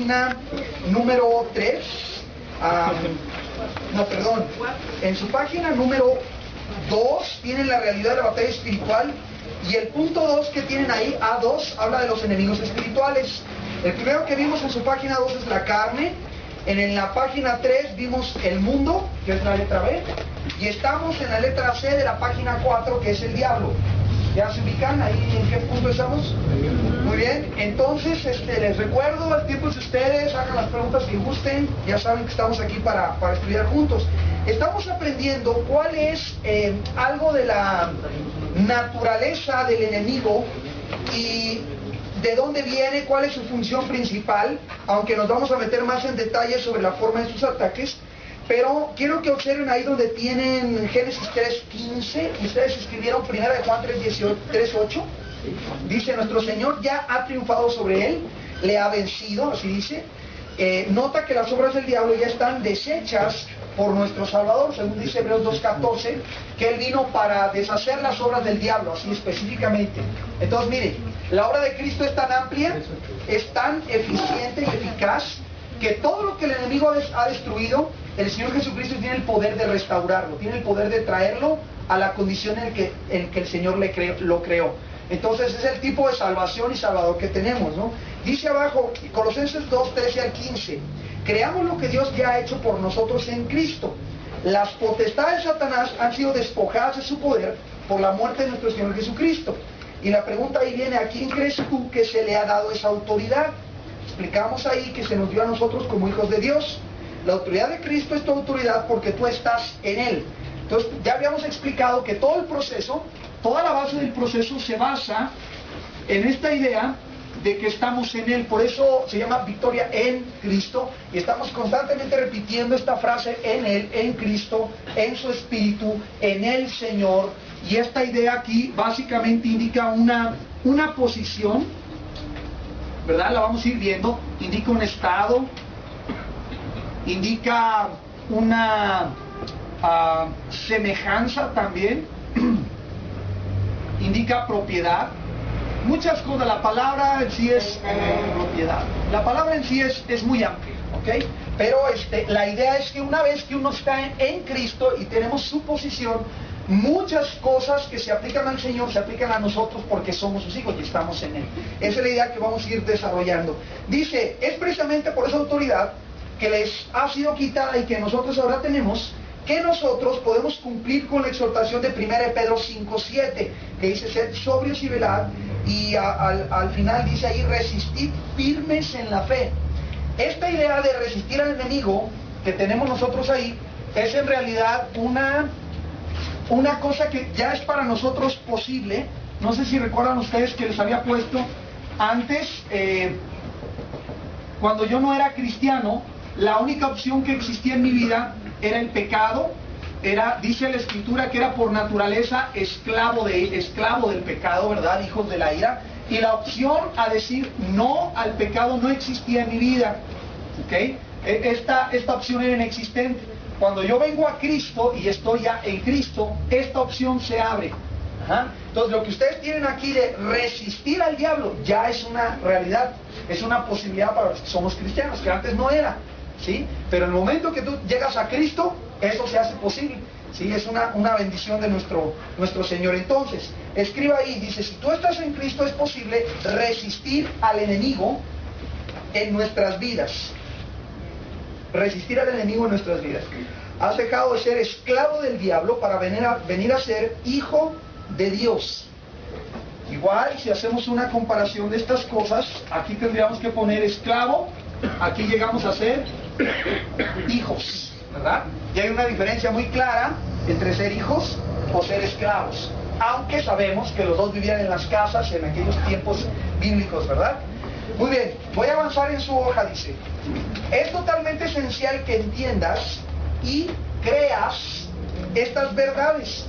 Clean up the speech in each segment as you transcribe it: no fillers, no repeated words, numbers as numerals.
página número 3, en su página número 2 tienen la realidad de la batalla espiritual, y el punto 2 que tienen ahí, A2, habla de los enemigos espirituales. El primero que vimos en su página 2 es la carne. En la página 3 vimos el mundo, que es la letra B, y estamos en la letra C de la página 4, que es el diablo. ¿Ya se ubican ahí en qué punto estamos? Muy bien, entonces les recuerdo, el tiempo es de ustedes, hagan las preguntas que gusten, ya saben que estamos aquí para estudiar juntos. Estamos aprendiendo cuál es algo de la naturaleza del enemigo y de dónde viene, cuál es su función principal, aunque nos vamos a meter más en detalle sobre la forma de sus ataques. Pero quiero que observen ahí donde tienen Génesis 3:15, ustedes escribieron 1 Juan 3:8, dice: nuestro Señor ya ha triunfado sobre él, le ha vencido, así dice. Nota que las obras del diablo ya están deshechas por nuestro Salvador, según dice Hebreos 2:14, que él vino para deshacer las obras del diablo, así específicamente. Entonces mire, la obra de Cristo es tan amplia, es tan eficiente y eficaz, que todo lo que el enemigo ha destruido, el Señor Jesucristo tiene el poder de restaurarlo, tiene el poder de traerlo a la condición en que el Señor lo creó. Entonces es el tipo de salvación y salvador que tenemos, ¿no? Dice abajo, Colosenses 2:13-15, creamos lo que Dios ya ha hecho por nosotros en Cristo. Las potestades de Satanás han sido despojadas de su poder por la muerte de nuestro Señor Jesucristo. Y la pregunta ahí viene: ¿a quién crees tú que se le ha dado esa autoridad? Explicamos ahí que se nos dio a nosotros como hijos de Dios. La autoridad de Cristo es tu autoridad porque tú estás en Él. Entonces ya habíamos explicado que todo el proceso, toda la base del proceso se basa en esta idea de que estamos en Él. Por eso se llama victoria en Cristo, y estamos constantemente repitiendo esta frase: en Él, en Cristo, en su Espíritu, en el Señor. Y esta idea aquí básicamente indica una posición, ¿verdad? La vamos a ir viendo. Indica un estado, indica una semejanza también, indica propiedad, muchas cosas. La palabra en sí es propiedad. La palabra en sí es muy amplia, ¿ok? Pero la idea es que una vez que uno está en Cristo y tenemos su posición, muchas cosas que se aplican al Señor se aplican a nosotros porque somos sus hijos y estamos en Él. Esa es la idea que vamos a ir desarrollando. Dice, es precisamente por esa autoridad que les ha sido quitada y que nosotros ahora tenemos, que nosotros podemos cumplir con la exhortación de 1 Pedro 5:7, que dice: sed sobrios y velad, y al final dice ahí: resistid firmes en la fe. Esta idea de resistir al enemigo que tenemos nosotros ahí es en realidad una cosa que ya es para nosotros posible. No sé si recuerdan ustedes que les había puesto antes, cuando yo no era cristiano, la única opción que existía en mi vida era el pecado. Dice la Escritura que era por naturaleza esclavo del pecado, ¿verdad? Hijos de la ira. Y la opción a decir no al pecado no existía en mi vida, ¿ok? Esta opción era inexistente. Cuando yo vengo a Cristo y estoy ya en Cristo, esta opción se abre. Entonces lo que ustedes tienen aquí de resistir al diablo ya es una realidad, es una posibilidad para los que somos cristianos, que antes no era, ¿sí? Pero en el momento que tú llegas a Cristo, eso se hace posible, ¿sí? Es una bendición de nuestro Señor. Entonces, escriba ahí, dice: si tú estás en Cristo, es posible resistir al enemigo en nuestras vidas. Resistir al enemigo en nuestras vidas. Has dejado de ser esclavo del diablo para venir a ser hijo de Dios. Igual, si hacemos una comparación de estas cosas, aquí tendríamos que poner esclavo, aquí llegamos a ser hijos, ¿verdad? Y hay una diferencia muy clara entre ser hijos o ser esclavos, aunque sabemos que los dos vivían en las casas en aquellos tiempos bíblicos, ¿verdad? Muy bien, voy a avanzar en su hoja. Dice: es totalmente esencial que entiendas y creas estas verdades.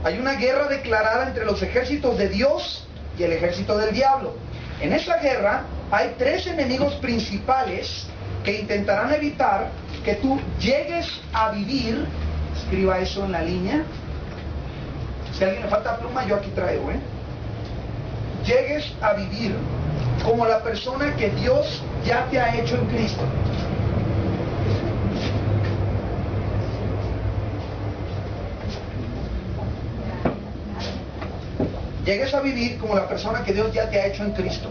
Hay una guerra declarada entre los ejércitos de Dios y el ejército del diablo. En esa guerra hay 3 enemigos principales que intentarán evitar que tú llegues a vivir. Escriba eso en la línea. Si a alguien le falta pluma, yo aquí traigo, llegues a vivir como la persona que Dios ya te ha hecho en Cristo. Llegues a vivir como la persona que Dios ya te ha hecho en Cristo.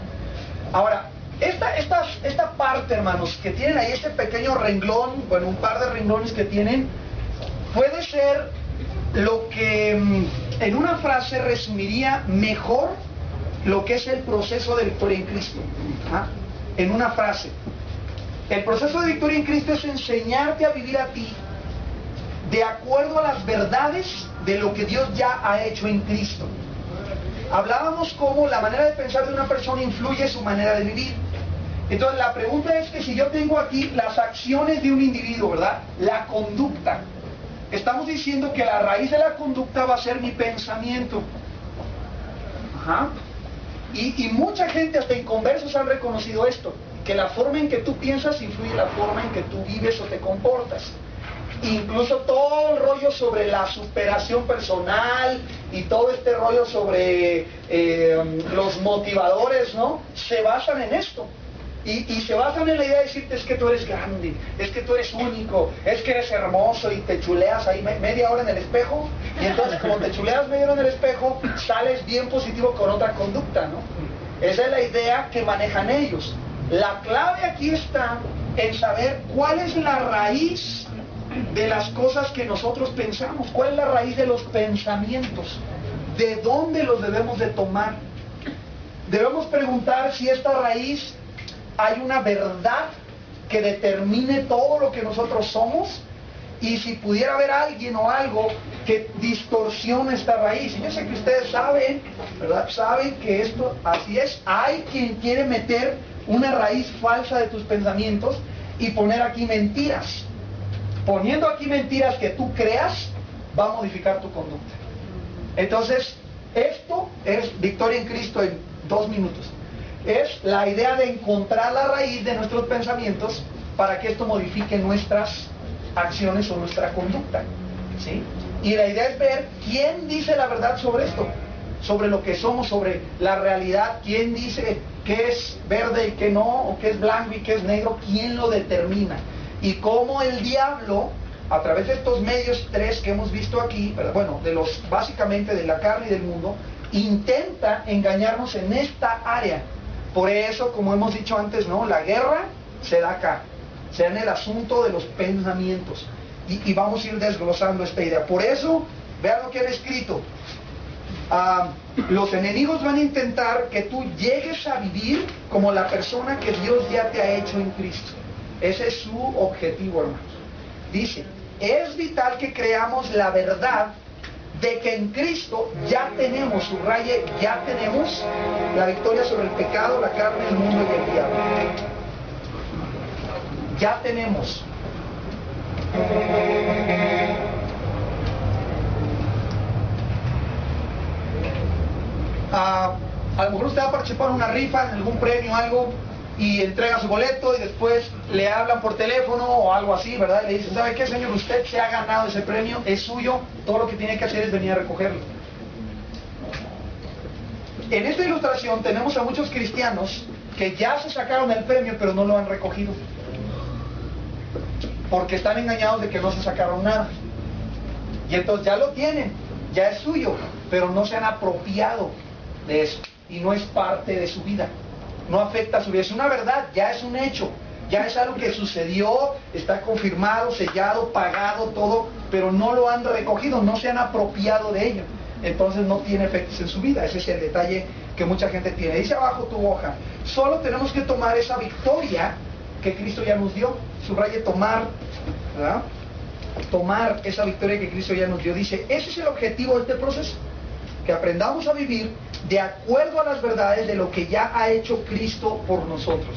Ahora, esta parte, hermanos, que tienen ahí este pequeño renglón, bueno, un par de renglones que tienen, puede ser lo que en una frase resumiría mejor lo que es el proceso de victoria en Cristo. ¿Ah? En una frase. El proceso de victoria en Cristo es enseñarte a vivir a ti de acuerdo a las verdades de lo que Dios ya ha hecho en Cristo. Hablábamos cómo la manera de pensar de una persona influye su manera de vivir. Entonces la pregunta es que si yo tengo aquí las acciones de un individuo, ¿verdad? La conducta. Estamos diciendo que la raíz de la conducta va a ser mi pensamiento. Ajá. Y mucha gente, hasta inconversos, han reconocido esto, que la forma en que tú piensas influye en la forma en que tú vives o te comportas. Incluso todo el rollo sobre la superación personal y todo este rollo sobre los motivadores, ¿no? Se basan en esto. Y se basan en la idea de decirte, es que tú eres grande, es que tú eres único, es que eres hermoso, y te chuleas ahí media hora en el espejo, y entonces como te chuleas media hora en el espejo, sales bien positivo con otra conducta, ¿no? Esa es la idea que manejan ellos. La clave aquí está en saber cuál es la raíz de las cosas que nosotros pensamos, cuál es la raíz de los pensamientos, de dónde los debemos de tomar. Debemos preguntar si esta raíz hay una verdad que determine todo lo que nosotros somos, y si pudiera haber alguien o algo que distorsione esta raíz. Y yo sé que ustedes saben, ¿verdad? Saben que esto así es. Hay quien quiere meter una raíz falsa de tus pensamientos y poner aquí mentiras. Poniendo aquí mentiras que tú creas, va a modificar tu conducta. Entonces, esto es victoria en Cristo en 2 minutos. Es la idea de encontrar la raíz de nuestros pensamientos para que esto modifique nuestras acciones o nuestra conducta, ¿sí? Y la idea es ver quién dice la verdad sobre esto, sobre lo que somos, sobre la realidad, quién dice qué es verde y qué no, o qué es blanco y qué es negro, quién lo determina. Y cómo el diablo, a través de estos medios 3 que hemos visto aquí, bueno, básicamente de la carne y del mundo, intenta engañarnos en esta área. Por eso, como hemos dicho antes, ¿no? La guerra se da acá, se da en el asunto de los pensamientos. Y vamos a ir desglosando esta idea. Por eso, vean lo que han escrito. Los enemigos van a intentar que tú llegues a vivir como la persona que Dios ya te ha hecho en Cristo. Ese es su objetivo, hermanos. Dice, es vital que creamos la verdad de que en Cristo ya tenemos, subraye, ya tenemos la victoria sobre el pecado, la carne, el mundo y el diablo. Ya tenemos. A lo mejor usted va a participar en una rifa, en algún premio, algo, y entrega su boleto y después le hablan por teléfono o algo así, ¿verdad? Y le dicen, ¿sabe qué, señor? Usted se ha ganado ese premio, es suyo, todo lo que tiene que hacer es venir a recogerlo. En esta ilustración tenemos a muchos cristianos que ya se sacaron el premio pero no lo han recogido, porque están engañados de que no se sacaron nada. Y entonces ya lo tienen, ya es suyo, pero no se han apropiado de eso, y no es parte de su vida. No afecta a su vida, es una verdad, ya es un hecho, ya es algo que sucedió, está confirmado, sellado, pagado, todo, pero no lo han recogido, no se han apropiado de ello. Entonces no tiene efectos en su vida. Ese es el detalle que mucha gente tiene. Dice abajo tu hoja, solo tenemos que tomar esa victoria que Cristo ya nos dio. Subraye tomar, ¿verdad? Tomar esa victoria que Cristo ya nos dio. Dice, ese es el objetivo de este proceso, que aprendamos a vivir de acuerdo a las verdades de lo que ya ha hecho Cristo por nosotros.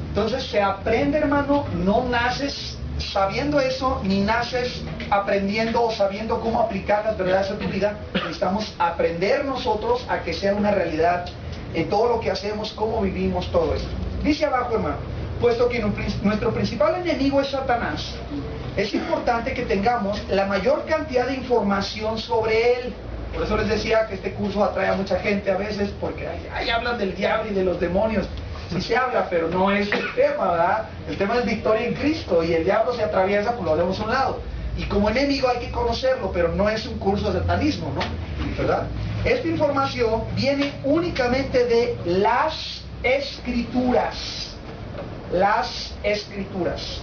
Entonces se aprende, hermano, no naces sabiendo eso, ni naces aprendiendo o sabiendo cómo aplicar las verdades a tu vida. Necesitamos aprender nosotros a que sea una realidad en todo lo que hacemos, cómo vivimos, todo esto. Dice abajo, hermano, puesto que nuestro principal enemigo es Satanás, es importante que tengamos la mayor cantidad de información sobre él. Por eso les decía que este curso atrae a mucha gente a veces, porque ahí hablan del diablo y de los demonios. Sí se habla, pero no es el tema, ¿verdad? El tema es victoria en Cristo, y el diablo se atraviesa, pues lo hacemos a un lado. Y como enemigo hay que conocerlo, pero no es un curso de satanismo, ¿no? ¿Verdad? Esta información viene únicamente de las Escrituras. Las Escrituras.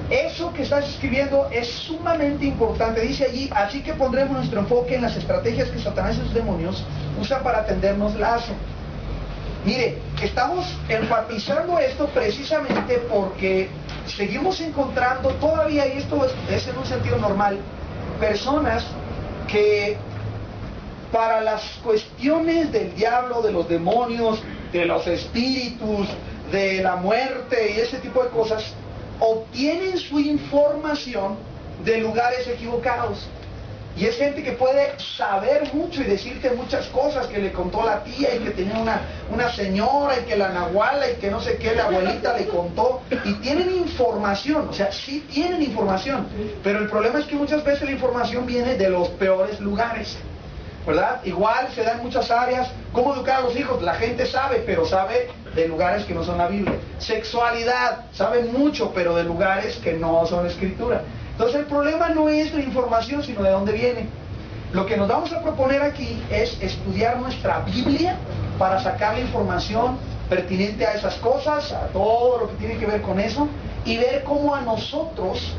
Eso que estás escribiendo es sumamente importante. Dice allí, así que pondremos nuestro enfoque en las estrategias que Satanás y sus demonios usan para tendernos lazo. Mire, estamos enfatizando esto precisamente porque seguimos encontrando todavía, y esto es en un sentido normal, personas que para las cuestiones del diablo, de los demonios, de los espíritus, de la muerte y ese tipo de cosas, obtienen su información de lugares equivocados. Y es gente que puede saber mucho y decirte muchas cosas, que le contó la tía, y que tenía una señora, y que la nahuala, y que no sé qué, la abuelita le contó, y tienen información, o sea, sí tienen información, pero el problema es que muchas veces la información viene de los peores lugares, ¿verdad? Igual se da en muchas áreas. ¿Cómo educar a los hijos? La gente sabe, pero sabe de lugares que no son la Biblia. Sexualidad, saben mucho, pero de lugares que no son Escritura. Entonces el problema no es la información, sino de dónde viene. Lo que nos vamos a proponer aquí es estudiar nuestra Biblia para sacar la información pertinente a esas cosas, a todo lo que tiene que ver con eso, y ver cómo a nosotros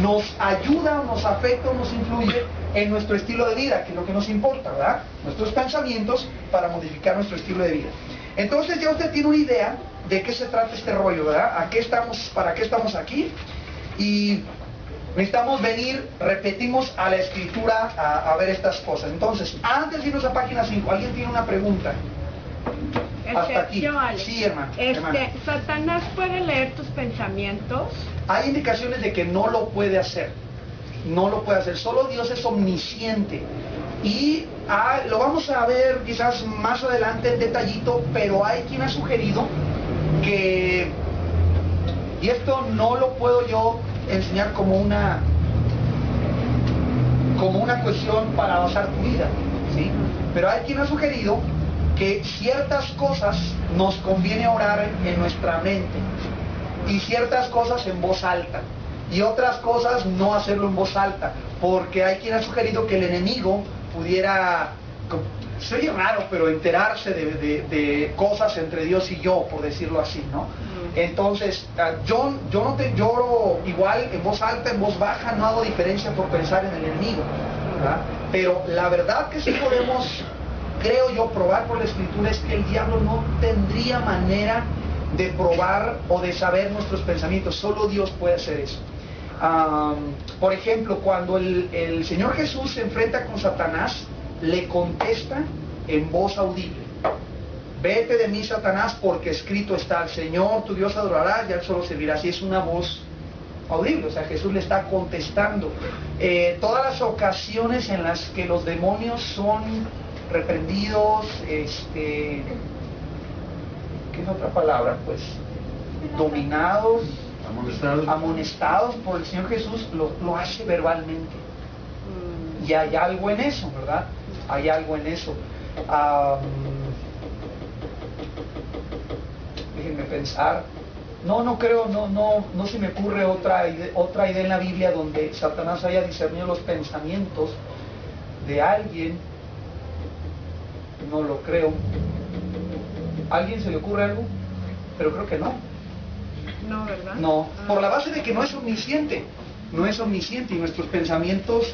nos ayuda, nos afecta, nos influye en nuestro estilo de vida, que es lo que nos importa, ¿verdad? Nuestros pensamientos para modificar nuestro estilo de vida. Entonces ya usted tiene una idea de qué se trata este rollo, ¿verdad? ¿Para qué estamos aquí? Y necesitamos venir, repetimos, a la Escritura a ver estas cosas. Entonces, antes de irnos a página 5, ¿alguien tiene una pregunta? Hasta aquí. Sí, hermano. ¿Satanás puede leer tus pensamientos? Hay indicaciones de que no lo puede hacer. No lo puede hacer. Solo Dios es omnisciente. Y lo vamos a ver quizás más adelante en detallito, pero hay quien ha sugerido que, y esto no lo puedo yo enseñar como una cuestión para basar tu vida, ¿sí? Pero hay quien ha sugerido que ciertas cosas nos conviene orar en nuestra mente, y ciertas cosas en voz alta, y otras cosas no hacerlo en voz alta, porque hay quien ha sugerido que el enemigo pudiera, sería raro, pero enterarse de cosas entre Dios y yo, por decirlo así, ¿no? Entonces, yo lloro igual en voz alta, en voz baja, no hago diferencia por pensar en el enemigo, ¿verdad? Pero la verdad que sí podemos, creo yo, probar por la Escritura es que el diablo no tendría manera de probar o de saber nuestros pensamientos. Solo Dios puede hacer eso. Por ejemplo, cuando el Señor Jesús se enfrenta con Satanás, le contesta en voz audible: vete de mí, Satanás, porque escrito está, al Señor tu Dios adorarás y a Él solo servirás. Y es una voz audible, o sea, Jesús le está contestando. Todas las ocasiones en las que los demonios son reprendidos, ¿qué es otra palabra? Pues dominados, amonestados por el Señor Jesús, lo hace verbalmente. Y hay algo en eso, ¿verdad? Hay algo en eso. Déjenme pensar. No creo, no se me ocurre otra idea en la Biblia donde Satanás haya discernido los pensamientos de alguien. No lo creo. ¿A alguien se le ocurre algo? Pero creo que no. No, ¿verdad? No, por la base de que no es omnisciente. No es omnisciente, y nuestros pensamientos,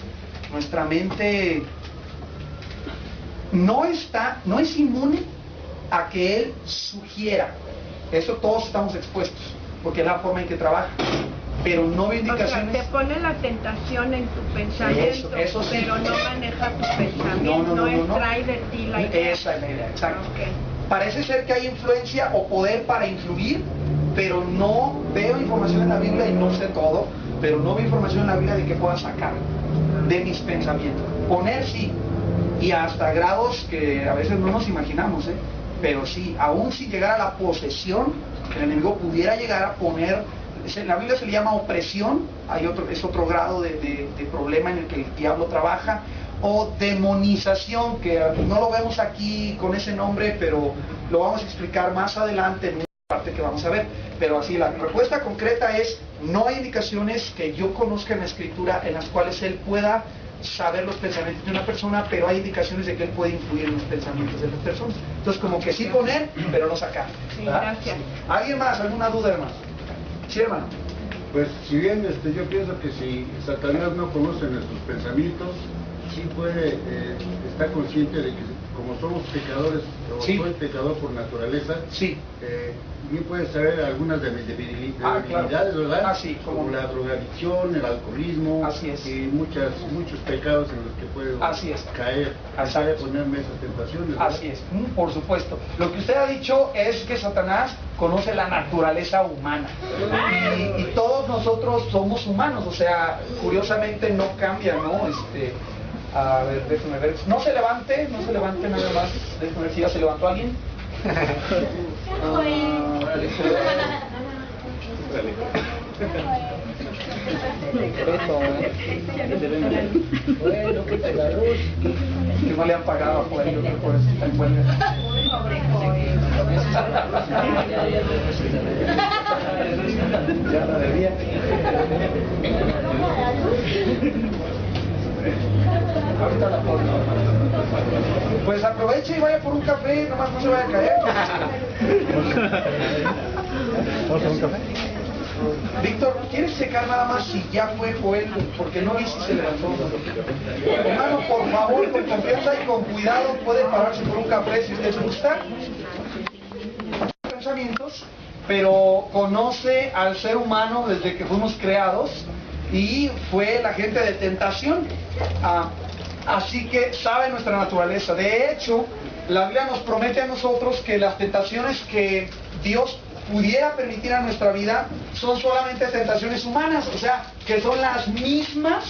nuestra mente no es inmune a que Él sugiera. Eso todos estamos expuestos, porque es la forma en que trabaja. Pero no veo indicaciones. O sea, te pone la tentación en tu pensamiento, eso sí, pero no maneja tus pensamientos, no extrae de ti la idea. Esa es la idea, exacto. Okay. Parece ser que hay influencia o poder para influir, pero no veo información en la Biblia, y no sé todo, pero no veo información en la Biblia de que pueda sacar de mis pensamientos. Poner sí, y hasta grados que a veces no nos imaginamos, pero sí, aún si llegara la posesión, el enemigo pudiera llegar a poner la Biblia se le llama opresión, es otro grado de problema en el que el diablo trabaja, o demonización, que no lo vemos aquí con ese nombre, pero lo vamos a explicar más adelante en una parte que vamos a ver. Pero así, la respuesta concreta es: no hay indicaciones que yo conozca en la Escritura en las cuales él pueda saber los pensamientos de una persona, pero hay indicaciones de que él puede influir en los pensamientos de las personas. Entonces, como que sí poner, pero no sacar. Sí, gracias. ¿Alguien más? ¿Alguna duda, hermano? Sí, hermano. Pues si bien yo pienso que si Satanás no conoce nuestros pensamientos, sí puede, está consciente de que como somos pecadores, o sí. soy pecador por naturaleza, sí. Bien puede saber algunas de mis debilidades, claro. ¿verdad? Sí, como la drogadicción, el alcoholismo, así es. Y muchos pecados en los que puedo caer, para ponerme esas tentaciones, ¿verdad? Así es, por supuesto. Lo que usted ha dicho es que Satanás conoce la naturaleza humana, y todos nosotros somos humanos, o sea, curiosamente no cambia, ¿no? A ver, déjame ver. No se levante nada más. Déjame ver si ya se levantó alguien. Bueno, qué pegados. Que no le han pagado a Juan, yo creo por eso está en huelga. Ya la debía. Ahorita la pongo. Pues aproveche y vaya por un café, nomás no se vaya a caer. ¿Vamos a un café? Víctor, ¿quieres checar nada más si ya fue Joel? Porque no vi si se levantó. Hermano, por favor, con confianza y con cuidado, puede pararse por un café si les gusta. Pensamientos, pero conoce al ser humano desde que fuimos creados y fue el agente de tentación. Así que sabe nuestra naturaleza. De hecho, la Biblia nos promete a nosotros que las tentaciones que Dios pudiera permitir a nuestra vida son solamente tentaciones humanas, o sea, que son las mismas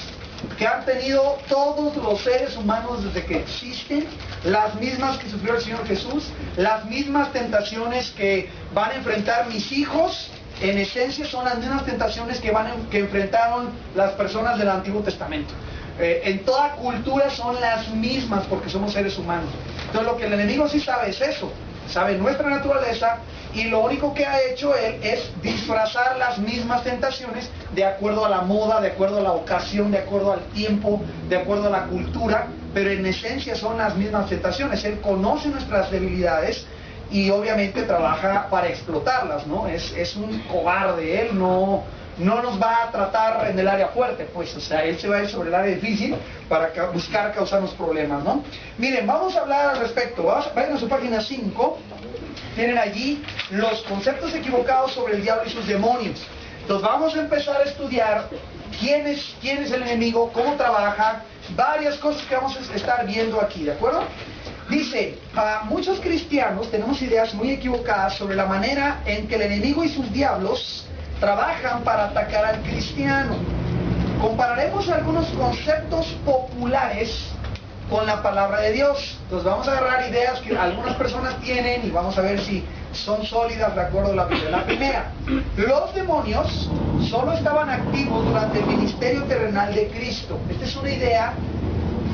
que han tenido todos los seres humanos desde que existen, las mismas que sufrió el Señor Jesús, las mismas tentaciones que van a enfrentar mis hijos. En esencia son las mismas tentaciones que enfrentaron las personas del Antiguo Testamento. En toda cultura son las mismas porque somos seres humanos. Entonces lo que el enemigo sí sabe es eso, sabe nuestra naturaleza, y lo único que ha hecho él es disfrazar las mismas tentaciones de acuerdo a la moda, de acuerdo a la ocasión, de acuerdo al tiempo, de acuerdo a la cultura, pero en esencia son las mismas tentaciones. Él conoce nuestras debilidades y obviamente trabaja para explotarlas, ¿no? Es un cobarde, él no nos va a tratar en el área fuerte, pues, o sea, él se va a ir sobre el área difícil para buscar causarnos problemas, ¿no? Miren, vamos a hablar al respecto. Vayan a su página 5, tienen allí los conceptos equivocados sobre el diablo y sus demonios. Entonces vamos a empezar a estudiar quién es el enemigo, cómo trabaja, varias cosas que vamos a estar viendo aquí, ¿de acuerdo? Dice, muchos cristianos tenemos ideas muy equivocadas sobre la manera en que el enemigo y sus diablos trabajan para atacar al cristiano. Compararemos algunos conceptos populares con la palabra de Dios. Entonces vamos a agarrar ideas que algunas personas tienen y vamos a ver si son sólidas de acuerdo a la Biblia. La primera, los demonios solo estaban activos durante el ministerio terrenal de Cristo. Esta es una idea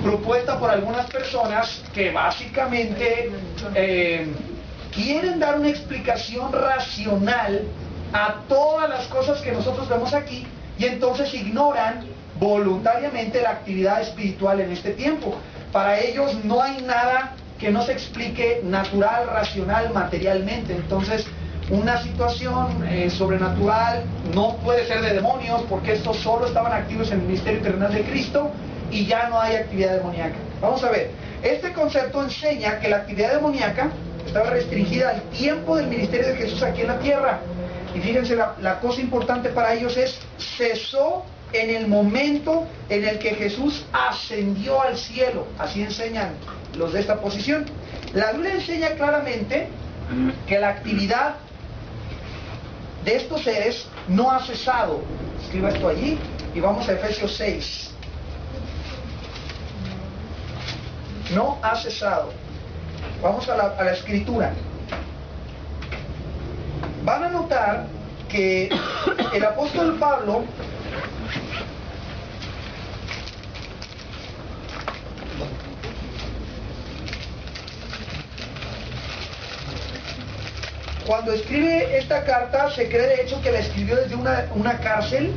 propuesta por algunas personas que básicamente quieren dar una explicación racional a todas las cosas que nosotros vemos aquí, y entonces ignoran voluntariamente la actividad espiritual en este tiempo. Para ellos no hay nada que no se explique natural, racional, materialmente. Entonces una situación sobrenatural no puede ser de demonios, porque estos solo estaban activos en el ministerio terrenal de Cristo y ya no hay actividad demoníaca. Vamos a ver, este concepto enseña que la actividad demoníaca estaba restringida al tiempo del ministerio de Jesús aquí en la tierra. Y fíjense, la cosa importante para ellos es: cesó en el momento en el que Jesús ascendió al cielo. Así enseñan los de esta posición. La Biblia enseña claramente que la actividad de estos seres no ha cesado. Escriba esto allí y vamos a Efesios 6. No ha cesado. Vamos a la escritura. Van a notar que el apóstol Pablo cuando escribe esta carta se cree de hecho que la escribió desde una cárcel,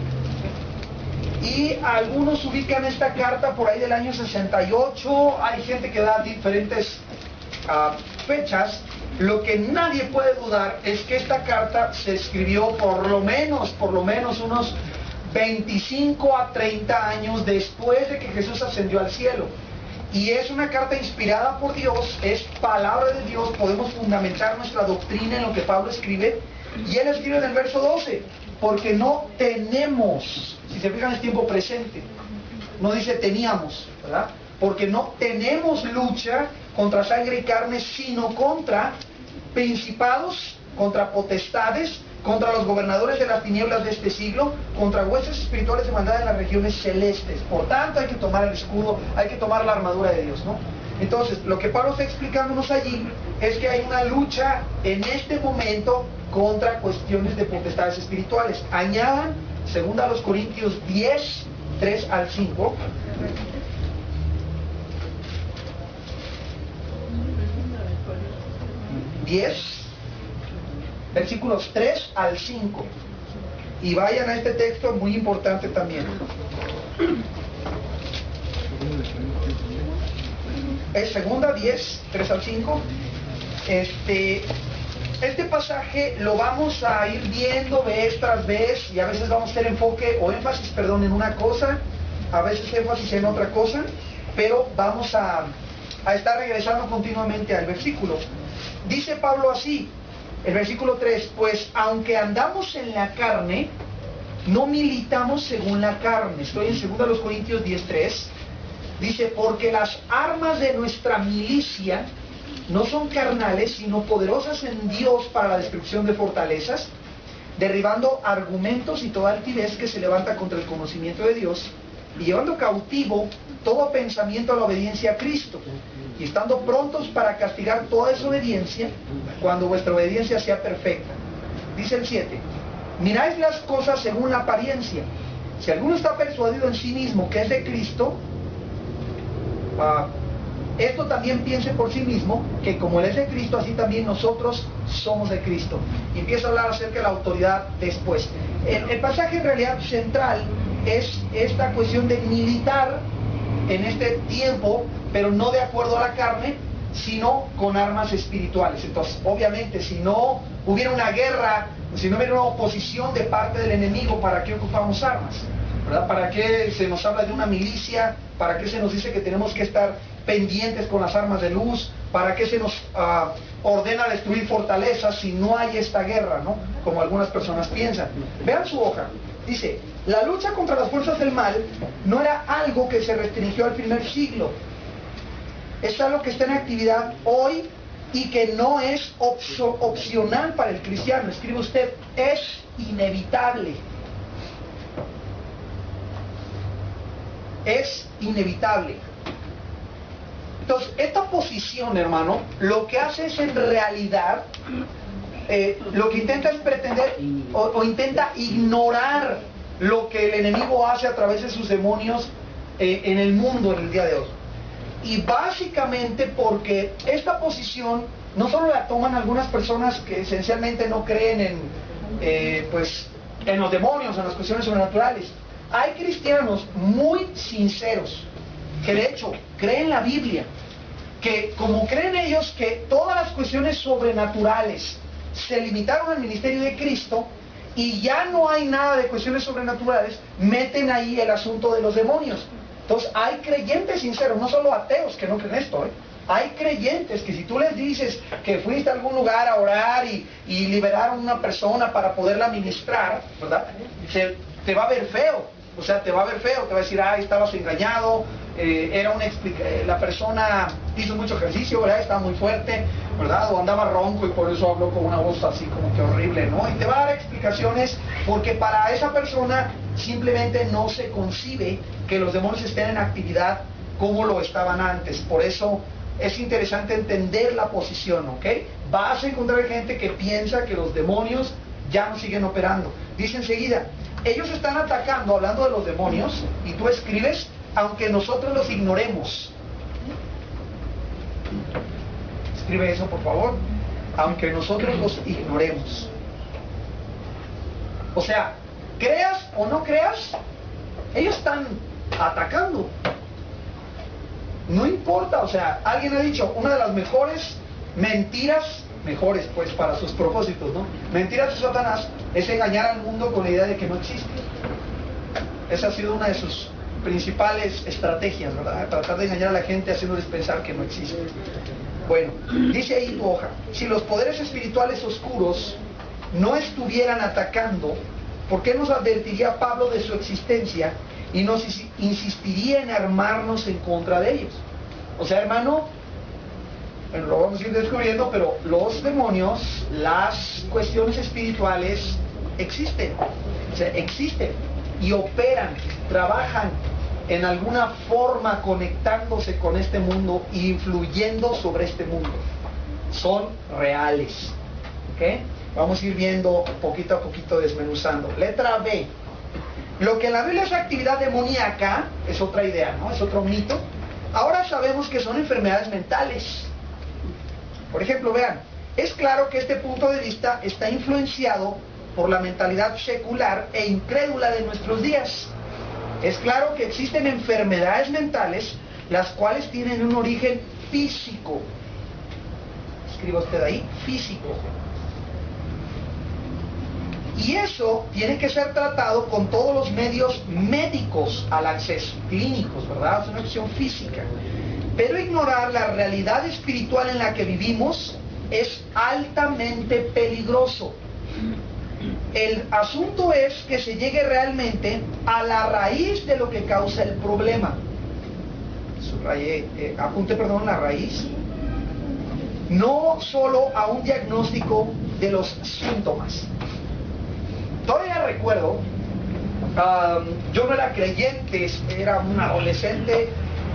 y algunos ubican esta carta por ahí del año 68, hay gente que da diferentes fechas. Lo que nadie puede dudar es que esta carta se escribió por lo menos unos 25 a 30 años después de que Jesús ascendió al cielo. Y es una carta inspirada por Dios, es palabra de Dios, podemos fundamentar nuestra doctrina en lo que Pablo escribe. Y él escribe en el verso 12, porque no tenemos, si se fijan es tiempo presente, no dice teníamos, ¿verdad? Porque no tenemos lucha contra sangre y carne, sino contra principados, contra potestades, contra los gobernadores de las tinieblas de este siglo, contra huestes espirituales de maldad en las regiones celestes. Por tanto hay que tomar el escudo, hay que tomar la armadura de Dios, ¿no? Entonces, lo que Pablo está explicándonos allí es que hay una lucha en este momento contra cuestiones de potestades espirituales. Añadan, según a los Corintios 10, 3 al 5, versículos 3 al 5, y vayan a este texto muy importante también. Es segunda 10, 3 al 5. Este pasaje lo vamos a ir viendo vez tras vez, y a veces vamos a hacer énfasis en una cosa, a veces énfasis en otra cosa, pero vamos a estar regresando continuamente al versículo. Dice Pablo así, el versículo 3, pues aunque andamos en la carne, no militamos según la carne. Estoy en 2 Corintios 10:3. Dice, porque las armas de nuestra milicia no son carnales, sino poderosas en Dios para la destrucción de fortalezas, derribando argumentos y toda altivez que se levanta contra el conocimiento de Dios, y llevando cautivo todo pensamiento a la obediencia a Cristo, y estando prontos para castigar toda desobediencia cuando vuestra obediencia sea perfecta. Dice el 7, miráis las cosas según la apariencia. Si alguno está persuadido en sí mismo que es de Cristo, esto también piense por sí mismo, que como él es de Cristo, así también nosotros somos de Cristo. Y empieza a hablar acerca de la autoridad después. El pasaje en realidad central es esta cuestión de militar en este tiempo, pero no de acuerdo a la carne, sino con armas espirituales. Entonces, obviamente, si no hubiera una guerra, si no hubiera una oposición de parte del enemigo, ¿para qué ocupamos armas? ¿Verdad? ¿Para qué se nos habla de una milicia? ¿Para qué se nos dice que tenemos que estar pendientes con las armas de luz? ¿Para qué se nos ordena destruir fortalezas si no hay esta guerra, ¿no? Como algunas personas piensan. Vean su hoja. Dice, la lucha contra las fuerzas del mal no era algo que se restringió al primer siglo. Es algo que está en actividad hoy y que no es opcional para el cristiano. Escribe usted, es inevitable. Es inevitable. Entonces, esta posición, hermano, lo que hace es en realidad, lo que intenta es pretender o intenta ignorar lo que el enemigo hace a través de sus demonios en el mundo en el día de hoy. Y básicamente porque esta posición no solo la toman algunas personas que esencialmente no creen en los demonios, en las cuestiones sobrenaturales. Hay cristianos muy sinceros que de hecho creen la Biblia, que como creen ellos que todas las cuestiones sobrenaturales se limitaron al ministerio de Cristo y ya no hay nada de cuestiones sobrenaturales, meten ahí el asunto de los demonios. Entonces hay creyentes sinceros, no solo ateos que no creen esto, hay creyentes que si tú les dices que fuiste a algún lugar a orar y liberaron a una persona para poderla ministrar, ¿verdad? Te va a ver feo, o sea, te va a ver feo, te va a decir, estabas engañado, la persona hizo mucho ejercicio, ¿verdad? Estaba muy fuerte, ¿verdad? O andaba ronco y por eso habló con una voz así como que horrible, ¿no? Y te va a dar explicaciones porque para esa persona simplemente no se concibe que los demonios estén en actividad como lo estaban antes. Por eso es interesante entender la posición, ¿ok? Vas a encontrar gente que piensa que los demonios ya no siguen operando. Dice enseguida, ellos están atacando, hablando de los demonios, y tú escribes, aunque nosotros los ignoremos. Escribe eso, por favor. Aunque nosotros los ignoremos. O sea, creas o no creas, ellos están atacando. No importa, o sea, alguien ha dicho, una de las mejores mentiras, mejores pues para sus propósitos, ¿no? Mentiras de Satanás es engañar al mundo con la idea de que no existe. Esa ha sido una de sus principales estrategias, ¿verdad? Tratar de engañar a la gente haciéndoles pensar que no existe. Bueno, dice ahí tu hoja, si los poderes espirituales oscuros no estuvieran atacando, ¿por qué nos advertiría Pablo de su existencia y nos insistiría en armarnos en contra de ellos? O sea, hermano, bueno, lo vamos a ir descubriendo, pero los demonios, las cuestiones espirituales existen, o sea, existen y operan, trabajan en alguna forma conectándose con este mundo e influyendo sobre este mundo. Son reales, ¿ok? Vamos a ir viendo poquito a poquito, desmenuzando. Letra B. Lo que en la Biblia es actividad demoníaca, es otra idea, ¿no? Es otro mito. Ahora sabemos que son enfermedades mentales. Por ejemplo, vean, es claro que este punto de vista está influenciado por la mentalidad secular e incrédula de nuestros días. Es claro que existen enfermedades mentales, las cuales tienen un origen físico. Escriba usted ahí, físico. Y eso tiene que ser tratado con todos los medios médicos al acceso, clínicos, ¿verdad? Es una cuestión física. Pero ignorar la realidad espiritual en la que vivimos es altamente peligroso. El asunto es que se llegue realmente a la raíz de lo que causa el problema. Apunte, perdón, la raíz. No solo a un diagnóstico de los síntomas. Todavía recuerdo, yo no era creyente, era un adolescente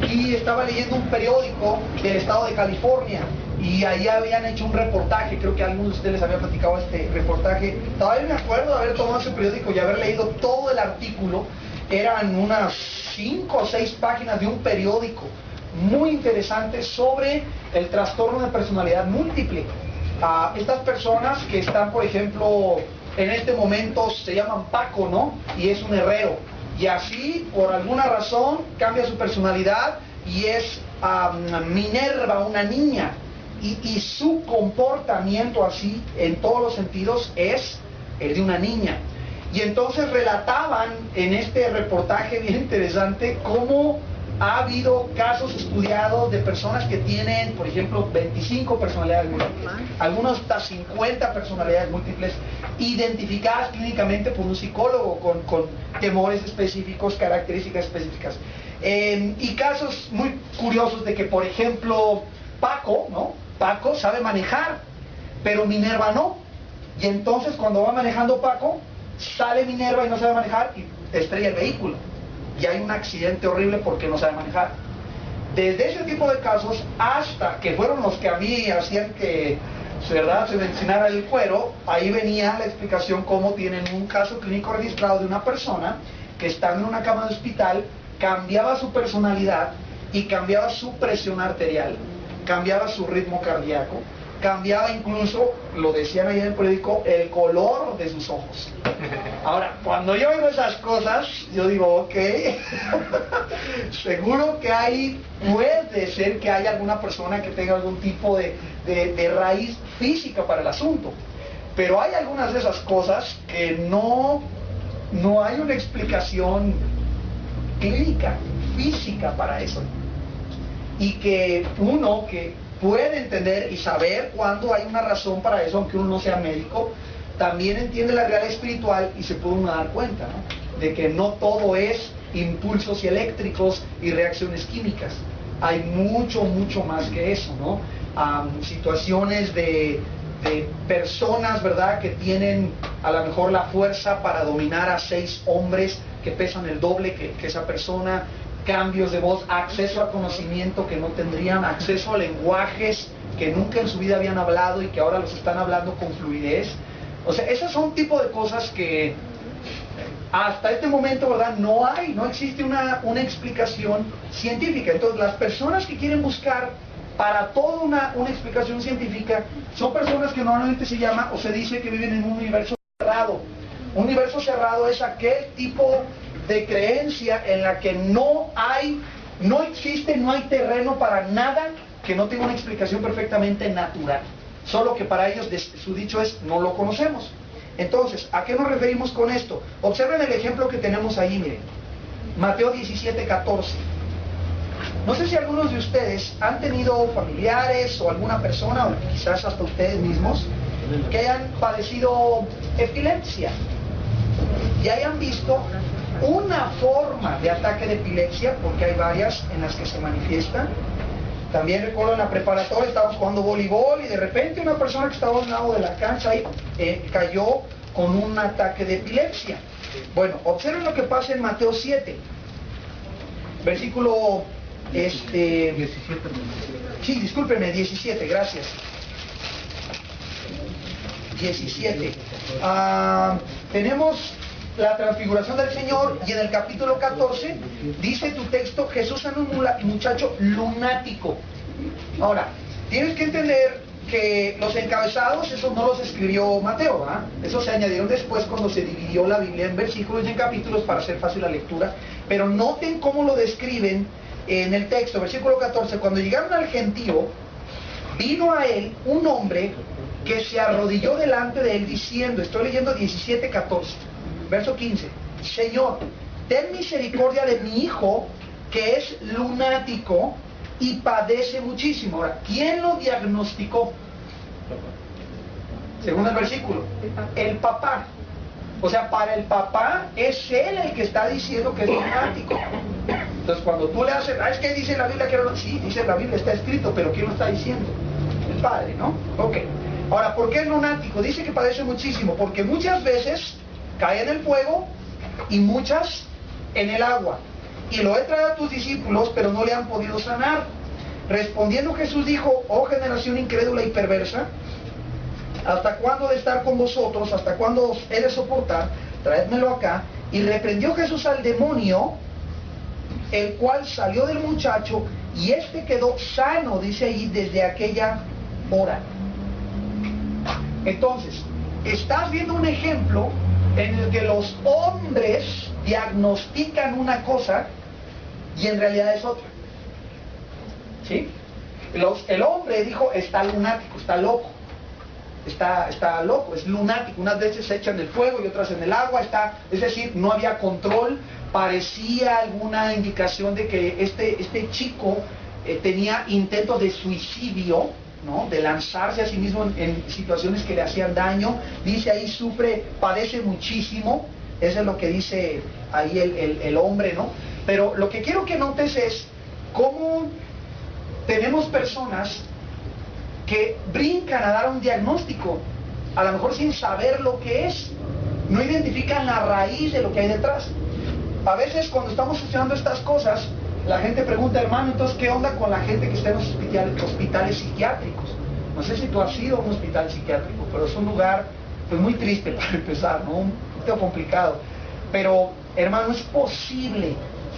y estaba leyendo un periódico del estado de California y ahí habían hecho un reportaje, creo que algunos de ustedes les había platicado este reportaje. Todavía me acuerdo de haber tomado ese periódico y haber leído todo el artículo. Eran unas 5 o 6 páginas de un periódico muy interesante sobre el trastorno de personalidad múltiple. Estas personas que están, por ejemplo, en este momento se llaman Paco, ¿no? Y es un herrero. Y así, por alguna razón, cambia su personalidad y es Minerva, una niña. Y su comportamiento así, en todos los sentidos, es el de una niña. Y entonces relataban en este reportaje bien interesante cómo ha habido casos estudiados de personas que tienen, por ejemplo, 25 personalidades múltiples, algunos hasta 50 personalidades múltiples, identificadas clínicamente por un psicólogo con temores específicos, características específicas. Y casos muy curiosos de que, por ejemplo, Paco, ¿no? Paco sabe manejar, pero Minerva no. Y entonces cuando va manejando Paco, sale Minerva y no sabe manejar y estrella el vehículo. Y hay un accidente horrible porque no sabe manejar. Desde ese tipo de casos hasta que fueron los que a mí hacían que, ¿verdad?, se me ensinara el cuero, ahí venía la explicación cómo tienen un caso clínico registrado de una persona que estando en una cama de hospital cambiaba su personalidad y cambiaba su presión arterial, cambiaba su ritmo cardíaco, cambiaba incluso, lo decían ahí en el periódico, el color de sus ojos. Ahora, cuando yo oigo esas cosas, yo digo, ok, seguro que puede ser que haya alguna persona que tenga algún tipo de raíz física para el asunto. Pero hay algunas de esas cosas que no hay una explicación clínica, física para eso. Y que uno que puede entender y saber cuándo hay una razón para eso, aunque uno no sea médico, también entiende la realidad espiritual y se puede uno dar cuenta, ¿no?, de que no todo es impulsos eléctricos y reacciones químicas. Hay mucho más que eso, ¿no? Situaciones de personas, ¿verdad?, que tienen a lo mejor la fuerza para dominar a 6 hombres que pesan el doble que esa persona, cambios de voz, acceso a conocimiento que no tendrían, acceso a lenguajes que nunca en su vida habían hablado y que ahora los están hablando con fluidez. O sea, esos son tipo de cosas que hasta este momento, ¿verdad? No existe una explicación científica. Entonces, las personas que quieren buscar para toda una explicación científica son personas que normalmente se llama o se dice que viven en un universo cerrado. Un universo cerrado es aquel tipo de creencia en la que no existe, no hay terreno para nada que no tenga una explicación perfectamente natural. Solo que para ellos su dicho es, no lo conocemos. Entonces, ¿a qué nos referimos con esto? Observen el ejemplo que tenemos ahí, miren. Mateo 17:14. No sé si algunos de ustedes han tenido familiares o alguna persona, o quizás hasta ustedes mismos, que hayan padecido epilepsia y hayan visto una forma de ataque de epilepsia, porque hay varias en las que se manifiestan. También recuerdo en la preparatoria estábamos jugando voleibol y de repente una persona que estaba a un lado de la cancha ahí, cayó con un ataque de epilepsia. Bueno, observen lo que pasa en Mateo 7, versículo 17. Sí, discúlpenme, 17, gracias. 17. Tenemos la transfiguración del Señor y en el capítulo 14 dice tu texto, Jesús era un muchacho lunático. Ahora, tienes que entender que los encabezados, esos no los escribió Mateo, ¿verdad? Esos se añadieron después cuando se dividió la Biblia en versículos y en capítulos para hacer fácil la lectura, pero noten cómo lo describen en el texto, versículo 14, cuando llegaron al gentío, vino a él un hombre que se arrodilló delante de él diciendo, estoy leyendo 17:14, verso 15, Señor, ten misericordia de mi hijo que es lunático y padece muchísimo. Ahora, ¿quién lo diagnosticó? Según el versículo, el papá. O sea, para el papá es él el que está diciendo que es lunático. Entonces, cuando tú le haces, es que dice la Biblia que era... Sí, dice la Biblia, está escrito, pero ¿quién lo está diciendo? El padre, ¿no? Ok. Ahora, ¿por qué es lunático? Dice que padece muchísimo, porque muchas veces cae en el fuego y muchas en el agua. Y lo he traído a tus discípulos, pero no le han podido sanar. Respondiendo Jesús dijo, oh generación incrédula y perversa, ¿hasta cuándo de estar con vosotros? ¿Hasta cuándo os he de soportar? Traédmelo acá. Y reprendió Jesús al demonio, el cual salió del muchacho, y éste quedó sano, dice ahí, desde aquella hora. Entonces, estás viendo un ejemplo en el que los hombres diagnostican una cosa y en realidad es otra. ¿Sí? El hombre dijo, está lunático, está loco. Está loco, es lunático. Unas veces se echa en el fuego y otras en el agua. Es decir, no había control. Parecía alguna indicación de que este chico tenía intentos de suicidio, ¿no? De lanzarse a sí mismo en situaciones que le hacían daño. Dice ahí, padece muchísimo. Eso es lo que dice ahí el hombre, ¿no? Pero lo que quiero que notes es cómo tenemos personas que brincan a dar un diagnóstico, a lo mejor sin saber lo que es, no identifican la raíz de lo que hay detrás. A veces cuando estamos estudiando estas cosas, la gente pregunta, hermano, entonces ¿qué onda con la gente que está en los hospitales psiquiátricos? No sé si tú has ido a un hospital psiquiátrico, pero es un lugar pues muy triste para empezar, ¿no? Un poquito complicado. Pero, hermano, es posible,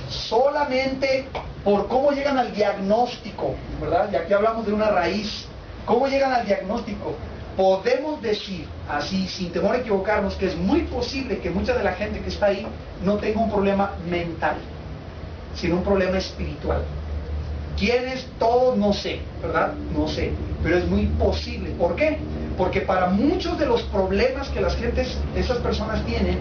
solamente por cómo llegan al diagnóstico, ¿verdad? Y aquí hablamos de una raíz. ¿Cómo llegan al diagnóstico? Podemos decir, así, sin temor a equivocarnos, que es muy posible que mucha de la gente que está ahí no tenga un problema mental, sino un problema espiritual. ¿Quién es? Todos no sé, ¿verdad? No sé, pero es muy posible. ¿Por qué? Porque para muchos de los problemas que esas personas tienen,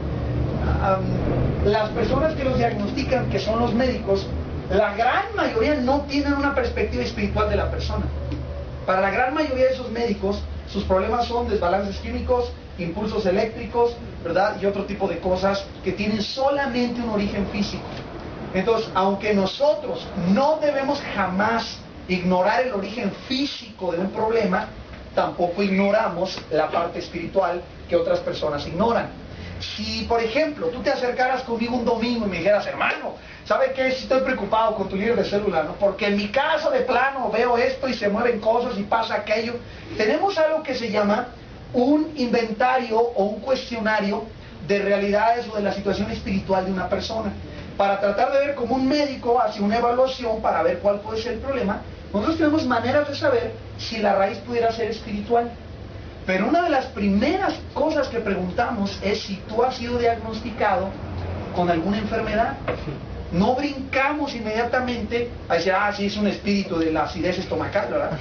las personas que los diagnostican, que son los médicos, la gran mayoría no tienen una perspectiva espiritual de la persona. Para la gran mayoría de esos médicos, sus problemas son desbalances químicos, impulsos eléctricos, ¿verdad? Y otro tipo de cosas que tienen solamente un origen físico. Entonces, aunque nosotros no debemos jamás ignorar el origen físico de un problema, tampoco ignoramos la parte espiritual que otras personas ignoran. Si, por ejemplo, tú te acercaras conmigo un domingo y me dijeras, hermano, ¿sabe qué? Si estoy preocupado con tu líder de célula, ¿no? Porque en mi caso de plano veo esto y se mueven cosas y pasa aquello. Tenemos algo que se llama un inventario o un cuestionario de realidades o de la situación espiritual de una persona, para tratar de ver cómo un médico hace una evaluación para ver cuál puede ser el problema. Nosotros tenemos maneras de saber si la raíz pudiera ser espiritual. Pero una de las primeras cosas que preguntamos es si tú has sido diagnosticado con alguna enfermedad. No brincamos inmediatamente a decir, sí, es un espíritu de la acidez estomacal, ¿verdad?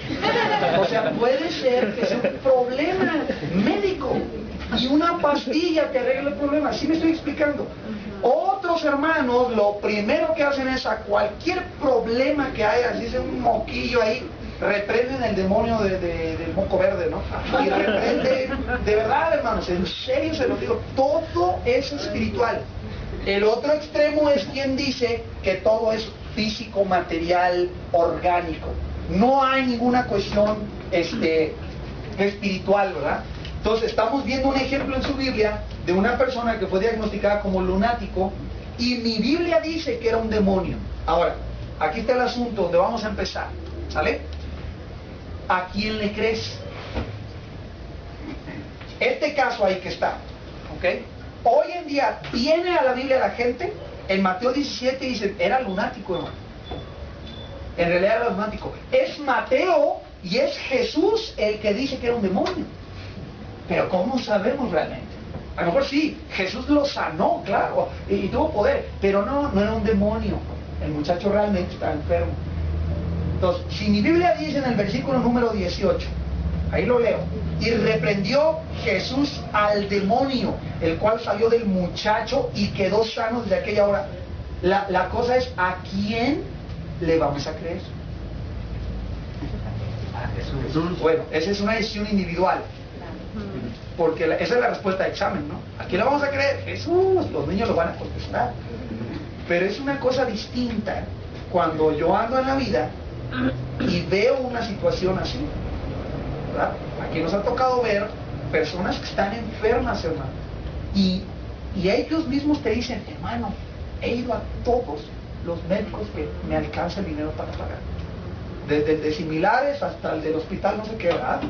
O sea, puede ser que sea un problema médico y una pastilla que arregle el problema. ¿Sí me estoy explicando? Otros hermanos, lo primero que hacen es a cualquier problema que haya, si es un moquillo ahí, reprenden el demonio del moco verde, ¿no? Y reprenden, de verdad, hermanos, en serio se lo digo, todo es espiritual. El otro extremo es quien dice que todo es físico, material, orgánico. No hay ninguna cuestión espiritual, ¿verdad? Entonces estamos viendo un ejemplo en su Biblia de una persona que fue diagnosticada como lunático y mi Biblia dice que era un demonio. Ahora, aquí está el asunto donde vamos a empezar, ¿sale? ¿A quién le crees? Este caso ahí que está, ¿ok? Hoy en día viene a la Biblia la gente, en Mateo 17 dice, era lunático, hermano. En realidad era lunático. Es Mateo y es Jesús el que dice que era un demonio. Pero ¿cómo sabemos realmente? A lo mejor sí, Jesús lo sanó, claro, y tuvo poder, pero no era un demonio. El muchacho realmente estaba enfermo. Entonces, si mi Biblia dice en el versículo número 18, ahí lo leo, y reprendió Jesús al demonio, el cual salió del muchacho y quedó sano desde aquella hora. La cosa es, ¿a quién le vamos a creer? A Jesús. Bueno, esa es una decisión individual. Porque esa es la respuesta de examen, ¿no? ¿A quién le vamos a creer? Jesús. Los niños lo van a contestar. Pero es una cosa distinta cuando yo ando en la vida y veo una situación así, ¿verdad? Aquí nos ha tocado ver personas que están enfermas, hermano, y ellos mismos te dicen, hermano, he ido a todos los médicos que me alcanza el dinero para pagar, desde el de similares hasta el del hospital, no sé qué, ¿verdad?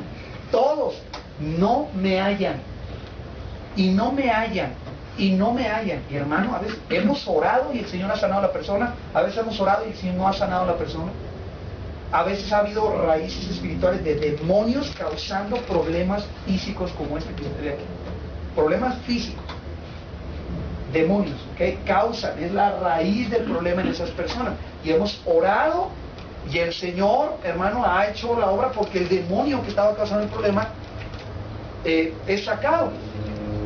Todos no me hallan, y no me hallan, y no me hallan. Y hermano, a veces hemos orado y el Señor ha sanado a la persona, a veces hemos orado y el Señor no ha sanado a la persona. A veces ha habido raíces espirituales de demonios causando problemas físicos como este que yo estoy aquí. Problemas físicos. Demonios, ¿ok? Causan, es la raíz del problema en esas personas. Y hemos orado y el Señor, hermano, ha hecho la obra porque el demonio que estaba causando el problema es sacado.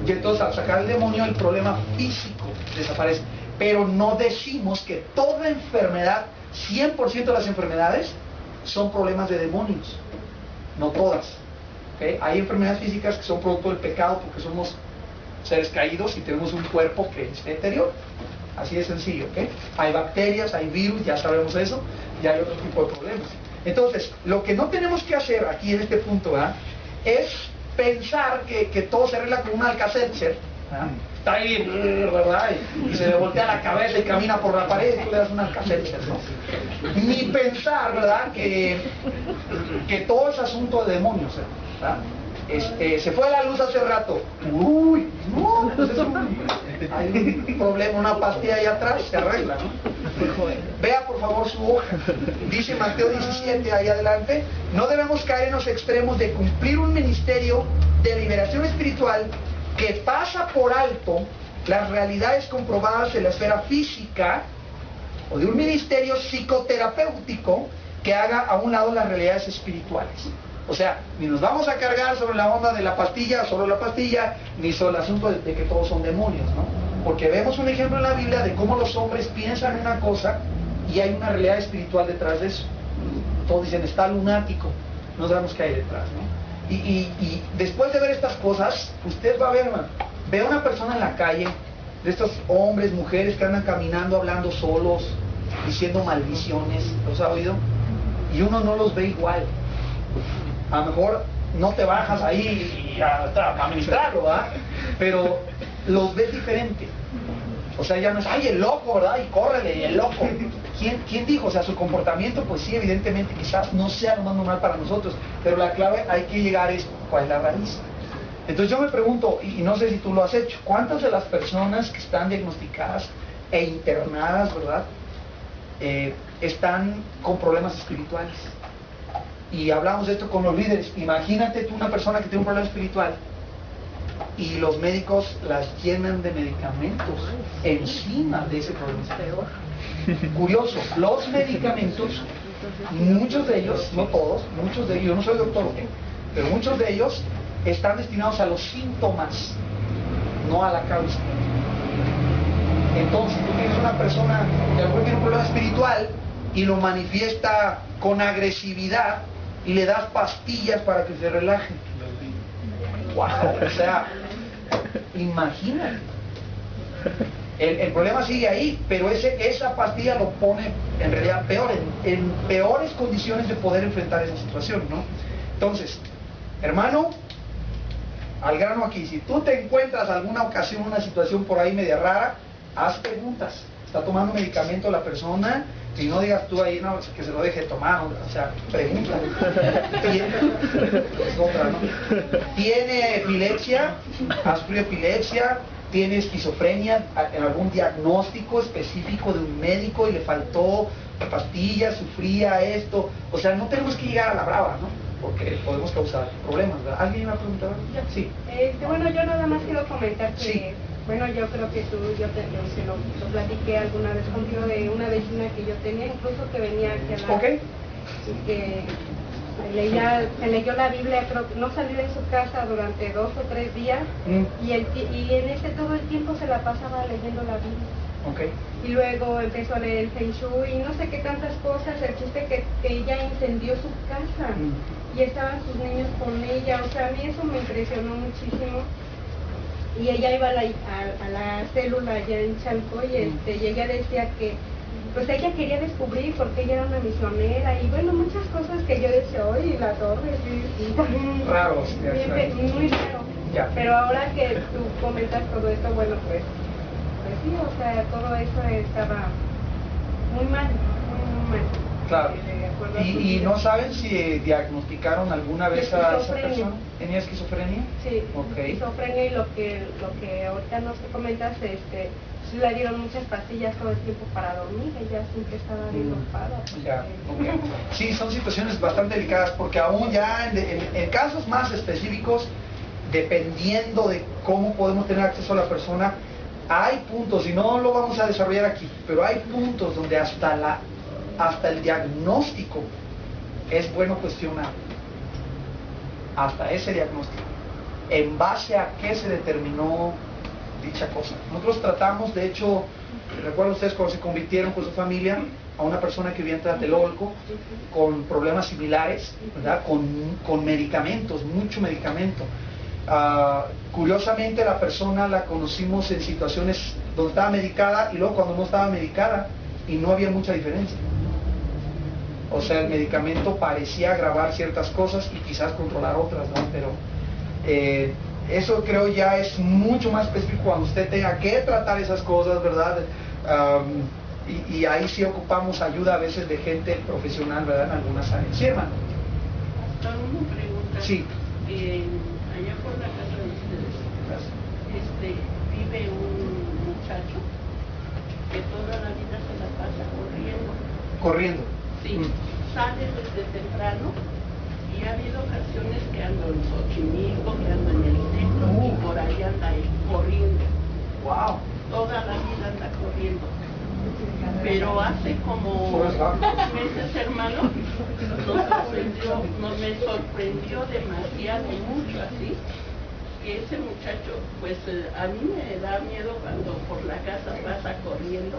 Y entonces al sacar el demonio el problema físico desaparece. Pero no decimos que toda enfermedad, 100% de las enfermedades, son problemas de demonios, no todas, ¿okay? Hay enfermedades físicas que son producto del pecado porque somos seres caídos y tenemos un cuerpo que es deterioro, así de sencillo, ¿okay? Hay bacterias, hay virus, ya sabemos eso, y hay otro tipo de problemas. Entonces, lo que no tenemos que hacer aquí en este punto, ¿verdad?, es pensar que todo se arregla con un Alka-Seltzer, ¿verdad? Está ahí, ¿verdad? Y se le voltea la cabeza y camina por la pared y tú le das un Alka-Seltzer, ¿no? Ni pensar, ¿verdad?, que todo es asunto de demonios, ¿verdad? Se fue la luz hace rato. Uy, no, pues hay un problema, una pastilla ahí atrás, se arregla, ¿no? Vea por favor su hoja. Dice Mateo 17, ahí adelante, no debemos caer en los extremos de cumplir un ministerio de liberación espiritual que pasa por alto las realidades comprobadas de la esfera física o de un ministerio psicoterapéutico que haga a un lado las realidades espirituales. O sea, ni nos vamos a cargar sobre la onda de la pastilla, solo la pastilla, ni sobre el asunto de que todos son demonios, ¿no? Porque vemos un ejemplo en la Biblia de cómo los hombres piensan una cosa y hay una realidad espiritual detrás de eso. Todos dicen, está lunático, no sabemos qué hay detrás, ¿no? Y después de ver estas cosas, usted va a ver, hermano, ve a una persona en la calle, de estos hombres, mujeres que andan caminando, hablando solos, diciendo maldiciones, ¿los ha oído? Y uno no los ve igual. A lo mejor no te bajas ahí a administrarlo, ¿verdad? Pero los ves diferente. O sea, ya no es, ay, el loco, ¿verdad? Y córrele, el loco. ¿Quién dijo? O sea, su comportamiento, pues sí, evidentemente, quizás no sea lo más normal para nosotros, pero la clave hay que llegar es, ¿cuál es la raíz? Entonces yo me pregunto, y no sé si tú lo has hecho, ¿cuántas de las personas que están diagnosticadas e internadas, verdad, están con problemas espirituales? Y hablamos de esto con los líderes. Imagínate tú una persona que tiene un problema espiritual y los médicos las llenan de medicamentos encima de ese problema. Curioso, los medicamentos, muchos de ellos, no todos, muchos de ellos, yo no soy doctor, pero muchos de ellos están destinados a los síntomas, no a la causa. Entonces, tú tienes una persona que a lo mejor tiene un problema espiritual y lo manifiesta con agresividad y le das pastillas para que se relaje. ¡Wow! O sea, imagínate. El problema sigue ahí, pero esa pastilla lo pone en realidad peor, en peores condiciones de poder enfrentar esa situación, ¿no? Entonces, hermano, al grano aquí, si tú te encuentras alguna ocasión, una situación por ahí media rara, haz preguntas. ¿Está tomando medicamento la persona? Y no digas tú ahí, no, que se lo deje tomar, o sea, pregunta. ¿Tiene epilepsia? ¿Ha sufrido epilepsia? ¿Tiene esquizofrenia? ¿En algún diagnóstico específico de un médico y le faltó pastillas, sufría esto? O sea, no tenemos que llegar a la brava, ¿no? Porque podemos causar problemas, ¿verdad? ¿Alguien iba a preguntar? Sí. Bueno, yo nada más quiero comentar que, sí. Bueno, yo creo que yo se lo platiqué alguna vez contigo de una vecina que yo tenía, incluso que venía aquí a la... Okay. Que se leyó la Biblia, creo que no salió de su casa durante 2 o 3 días, y en ese todo el tiempo se la pasaba leyendo la Biblia. Okay. Y luego empezó a leer el Feng Shui y no sé qué tantas cosas, el chiste que ella incendió su casa y estaban sus niños con ella, o sea, a mí eso me impresionó muchísimo. Y ella iba a la célula allá en Chalco y ella decía que pues ella quería descubrir porque ella era una misionera y bueno, muchas cosas que yo decía, oye, la torre, sí, raro, muy raro. Ya. Pero ahora que tú comentas todo esto, bueno, pues sí, o sea, todo eso estaba muy mal, muy mal. Claro. ¿Y no saben si diagnosticaron alguna vez a esa persona? ¿Tenía esquizofrenia? Sí, okay. Esquizofrenia, y lo que ahorita nos comentas, sí le dieron muchas pastillas todo el tiempo para dormir, ella siempre estaba bien dopada. Ya, okay. Sí, son situaciones bastante delicadas porque aún ya en casos más específicos, dependiendo de cómo podemos tener acceso a la persona, hay puntos, y no lo vamos a desarrollar aquí, pero hay puntos donde hasta el diagnóstico es bueno cuestionar. Hasta ese diagnóstico. ¿En base a qué se determinó dicha cosa? Nosotros tratamos, de hecho, recuerdan ustedes cuando se convirtieron con su familia a una persona que vivía en Tlatelolco con problemas similares, ¿verdad? Con medicamentos, mucho medicamento. Curiosamente la persona la conocimos en situaciones donde estaba medicada y luego cuando no estaba medicada y no había mucha diferencia. O sea, el medicamento parecía agravar ciertas cosas y quizás controlar otras, ¿no? Pero eso creo ya es mucho más específico cuando usted tenga que tratar esas cosas, ¿verdad? Y ahí sí ocupamos ayuda a veces de gente profesional, ¿verdad? En algunas áreas. Sí, hermano. Hasta una pregunta. Sí. Allá por la casa de ustedes, vive un muchacho que toda la vida se la pasa corriendo. Corriendo. Sí, sale desde temprano y ha habido ocasiones que ando en Xochimilco, que ando en el centro y por ahí anda él corriendo. Wow. Toda la vida anda corriendo. Pero hace como 2 meses, hermano, me sorprendió demasiado, mucho así, que ese muchacho, pues a mí me da miedo cuando por la casa pasa corriendo.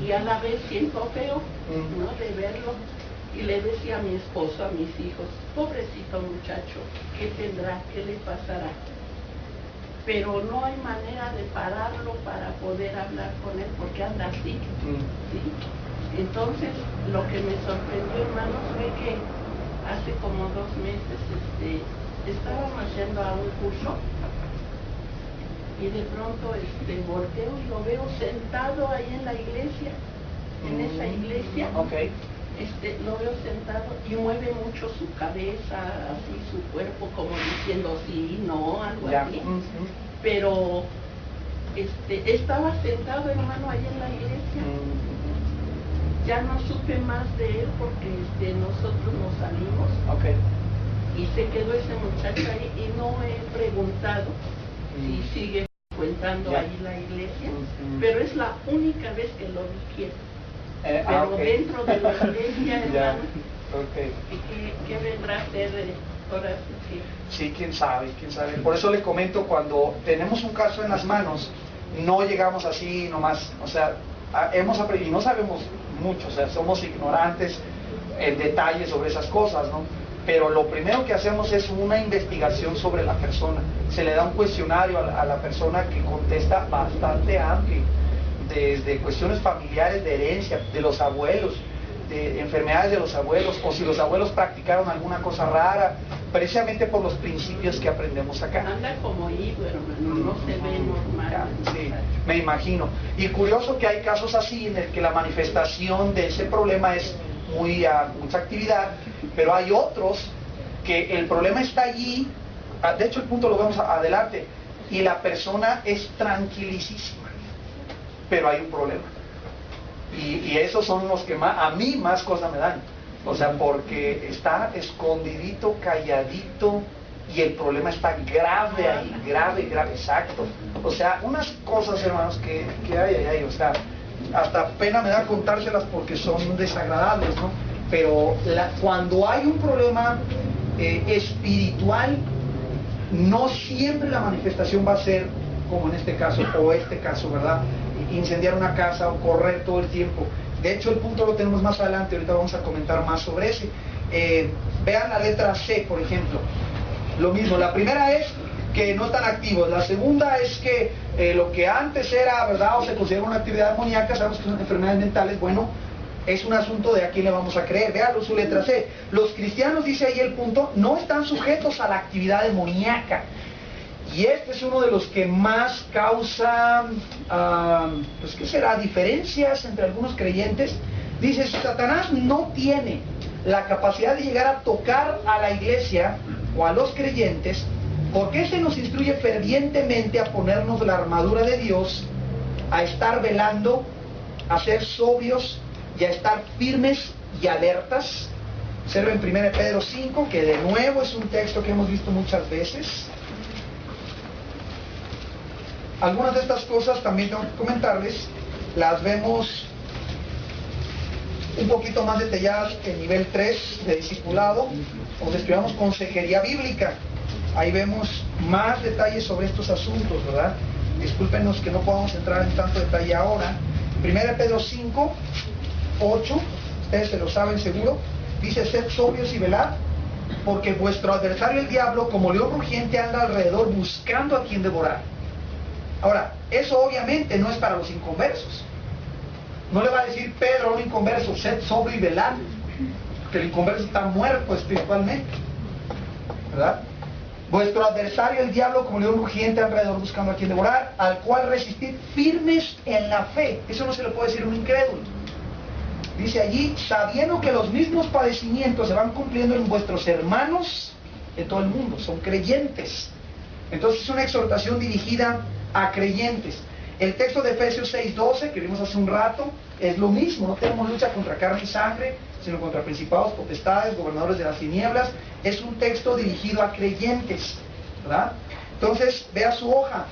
Y a la vez siento feo, ¿no? De verlo. Y le decía a mi esposo, a mis hijos, pobrecito muchacho, ¿qué tendrá? ¿Qué le pasará? Pero no hay manera de pararlo para poder hablar con él porque anda así, ¿sí? Entonces, lo que me sorprendió, hermanos, fue que hace como 2 meses estábamos yendo a un curso y de pronto volteo y lo veo sentado ahí en la iglesia, en esa iglesia, lo veo sentado y mueve mucho su cabeza, así su cuerpo, como diciendo sí, no, algo así. Pero estaba sentado, hermano, ahí en la iglesia. Ya no supe más de él porque nosotros nos salimos. Y se quedó ese muchacho ahí y no he preguntado si sigue frecuentando ahí la iglesia, pero es la única vez que lo requiero. Pero dentro de la iglesia, hermano, ¿qué vendrá a ser ahora sí? Sí, quién sabe. Por eso le comento, cuando tenemos un caso en las manos, no llegamos así nomás, o sea, hemos aprendido, y no sabemos mucho, o sea, somos ignorantes en detalle sobre esas cosas, ¿no? Pero lo primero que hacemos es una investigación sobre la persona. Se le da un cuestionario a la persona que contesta bastante amplio, desde cuestiones familiares, de herencia, de los abuelos, de enfermedades de los abuelos, o si los abuelos practicaron alguna cosa rara, precisamente por los principios que aprendemos acá. Anda como ido, hermano, no se ve normal. Sí, me imagino. Y curioso que hay casos así en el que la manifestación de ese problema es mucha actividad, pero hay otros que el problema está allí, de hecho el punto lo vemos adelante, y la persona es tranquilísima, pero hay un problema. Y esos son los que a mí más cosas me dan. O sea, porque está escondidito, calladito, y el problema está grave ahí, grave, exacto. O sea, unas cosas, hermanos, que hay, o sea, hasta pena me da contárselas porque son desagradables, ¿no? Pero cuando hay un problema espiritual, no siempre la manifestación va a ser como en este caso, o este caso, ¿verdad? Incendiar una casa o correr todo el tiempo. De hecho, el punto lo tenemos más adelante, ahorita vamos a comentar más sobre ese. Vean la letra C, por ejemplo. Lo mismo, la primera es que no están activos, la segunda es que lo que antes era, ¿verdad?, o se considera una actividad demoníaca, sabemos que son enfermedades mentales, bueno, es un asunto de a quién le vamos a creer. Vean su letra C. Los cristianos, dice ahí el punto, no están sujetos a la actividad demoníaca. Y este es uno de los que más causa, pues ¿qué será?, diferencias entre algunos creyentes. Dice, Satanás no tiene la capacidad de llegar a tocar a la iglesia o a los creyentes, porque se nos instruye fervientemente a ponernos la armadura de Dios, a estar velando, a ser sobrios y a estar firmes y alertas. Observen 1 Pedro 5, que de nuevo es un texto que hemos visto muchas veces. Algunas de estas cosas también tengo que comentarles, las vemos un poquito más detalladas en nivel 3 de discipulado, donde estudiamos consejería bíblica. Ahí vemos más detalles sobre estos asuntos, ¿verdad? Discúlpenos que no podamos entrar en tanto detalle ahora. 1 Pedro 5, 8, ustedes se lo saben seguro, dice, sed sobrios y velad, porque vuestro adversario el diablo, como león rugiente, anda alrededor buscando a quien devorar. Ahora, eso obviamente no es para los inconversos. No le va a decir Pedro a un inconverso, sed sobrio y velad, que el inconverso está muerto espiritualmente, ¿verdad? Vuestro adversario el diablo, como león rugiente, alrededor buscando a quien devorar, al cual resistid firmes en la fe. Eso no se le puede decir a un incrédulo. Dice allí, sabiendo que los mismos padecimientos se van cumpliendo en vuestros hermanos de todo el mundo, son creyentes. Entonces es una exhortación dirigida a creyentes. El texto de Efesios 6:12, que vimos hace un rato, es lo mismo. No tenemos lucha contra carne y sangre, sino contra principados, potestades, gobernadores de las tinieblas. Es un texto dirigido a creyentes, ¿verdad? Entonces, vea su hoja.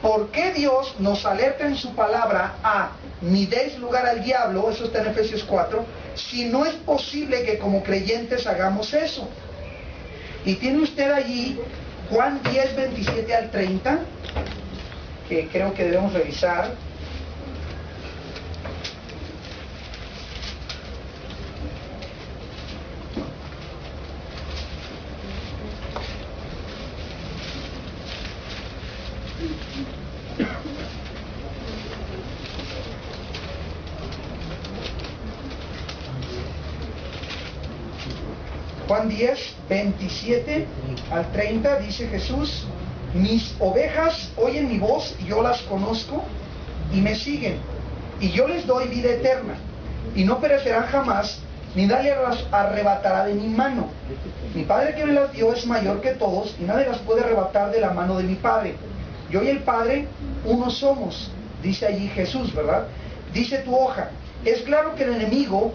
¿Por qué Dios nos alerta en su palabra a ni deis lugar al diablo? Eso está en Efesios 4, si no es posible que como creyentes hagamos eso. Y tiene usted allí Juan 10, 27 al 30, que creo que debemos revisar. Juan 10, 27 al 30, dice Jesús, mis ovejas oyen mi voz y yo las conozco y me siguen, y yo les doy vida eterna, y no perecerán jamás, ni nadie las arrebatará de mi mano. Mi Padre que me las dio es mayor que todos, y nadie las puede arrebatar de la mano de mi Padre. Yo y el Padre, uno somos, dice allí Jesús, ¿verdad? Dice tu hoja. Es claro que el enemigo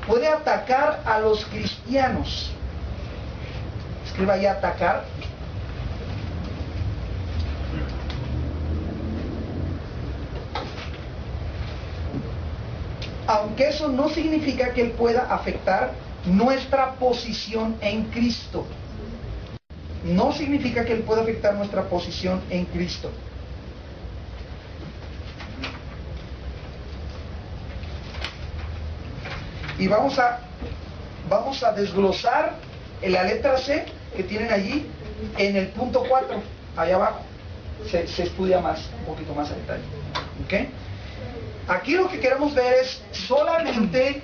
puede atacar a los cristianos. Escriba ahí atacar. Aunque eso no significa que él pueda afectar nuestra posición en Cristo. No significa que él pueda afectar nuestra posición en Cristo. Y vamos a desglosar en la letra C que tienen allí en el punto 4, allá abajo. Se estudia un poquito más a detalle. ¿Okay? Aquí lo que queremos ver es solamente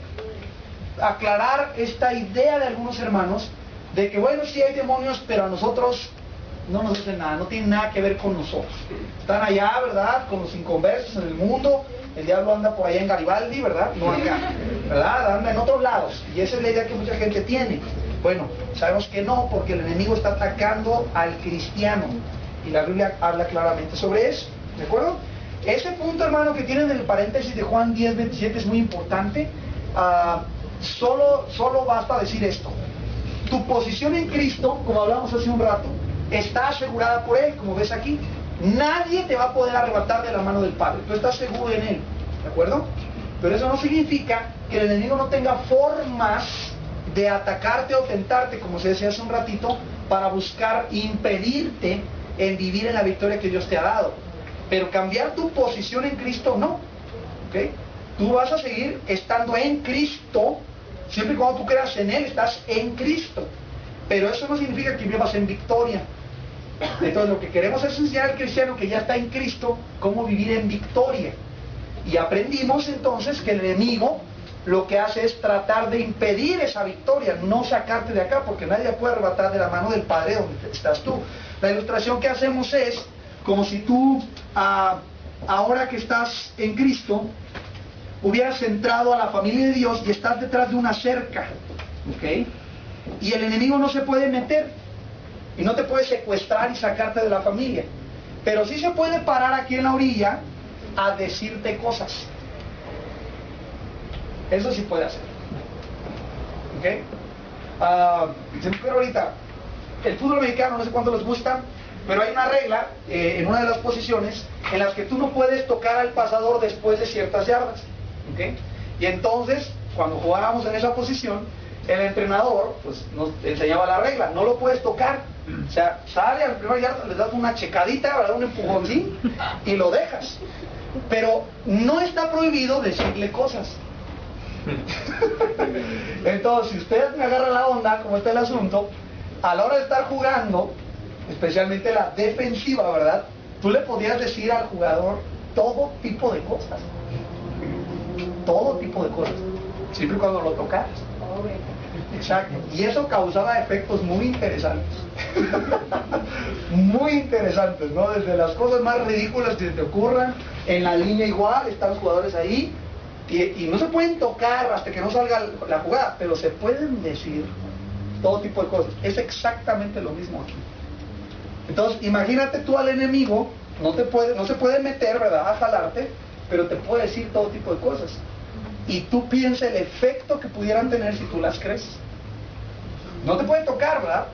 aclarar esta idea de algunos hermanos de que bueno, sí hay demonios, pero a nosotros no nos hacen nada, no tienen nada que ver con nosotros. Están allá, ¿verdad? Con los inconversos en el mundo, el diablo anda por allá en Garibaldi, ¿verdad? No acá, ¿verdad? Anda en otros lados, y esa es la idea que mucha gente tiene. Bueno, sabemos que no, porque el enemigo está atacando al cristiano, y la Biblia habla claramente sobre eso, ¿de acuerdo? Ese punto, hermano, que tienen en el paréntesis de Juan 10:27 es muy importante. Solo basta decir esto: tu posición en Cristo, como hablamos hace un rato, está asegurada por Él, como ves aquí. Nadie te va a poder arrebatar de la mano del Padre, tú estás seguro en Él, ¿de acuerdo? Pero eso no significa que el enemigo no tenga formas de atacarte o tentarte, como se decía hace un ratito, para buscar impedirte en vivir en la victoria que Dios te ha dado. Pero cambiar tu posición en Cristo no, ¿ok? Tú vas a seguir estando en Cristo, siempre y cuando tú creas en Él, estás en Cristo. Pero eso no significa que vivas en victoria. Entonces lo que queremos es enseñar al cristiano que ya está en Cristo cómo vivir en victoria. Y aprendimos entonces que el enemigo lo que hace es tratar de impedir esa victoria, no sacarte de acá, porque nadie puede arrebatar de la mano del Padre donde estás tú. La ilustración que hacemos es como si tú, ahora que estás en Cristo, hubieras entrado a la familia de Dios y estás detrás de una cerca, ¿ok? Y el enemigo no se puede meter, y no te puede secuestrar y sacarte de la familia, pero sí se puede parar aquí en la orilla a decirte cosas. Eso sí puede hacer, ¿ok? Se me ocurre ahorita, el fútbol mexicano, no sé cuánto les gusta, pero hay una regla en una de las posiciones en las que tú no puedes tocar al pasador después de ciertas yardas, ¿ok? Y entonces, cuando jugábamos en esa posición, el entrenador pues nos enseñaba la regla: no lo puedes tocar. O sea, sale al primer yarda, le das una checadita, ¿verdad? Un empujoncín y lo dejas. Pero no está prohibido decirle cosas. Entonces, si usted me agarra la onda, como está el asunto, a la hora de estar jugando, especialmente la defensiva, ¿verdad? Tú le podías decir al jugador todo tipo de cosas. Todo tipo de cosas. Siempre y cuando lo tocaras. Exacto. Y eso causaba efectos muy interesantes. Muy interesantes, ¿no? Desde las cosas más ridículas que te ocurran, en la línea igual, están los jugadores ahí, y no se pueden tocar hasta que no salga la jugada, pero se pueden decir todo tipo de cosas. Es exactamente lo mismo aquí. Entonces, imagínate tú al enemigo, no se puede meter, ¿verdad?, a jalarte, pero te puede decir todo tipo de cosas. Y tú piensa el efecto que pudieran tener si tú las crees. No te puede tocar, ¿verdad?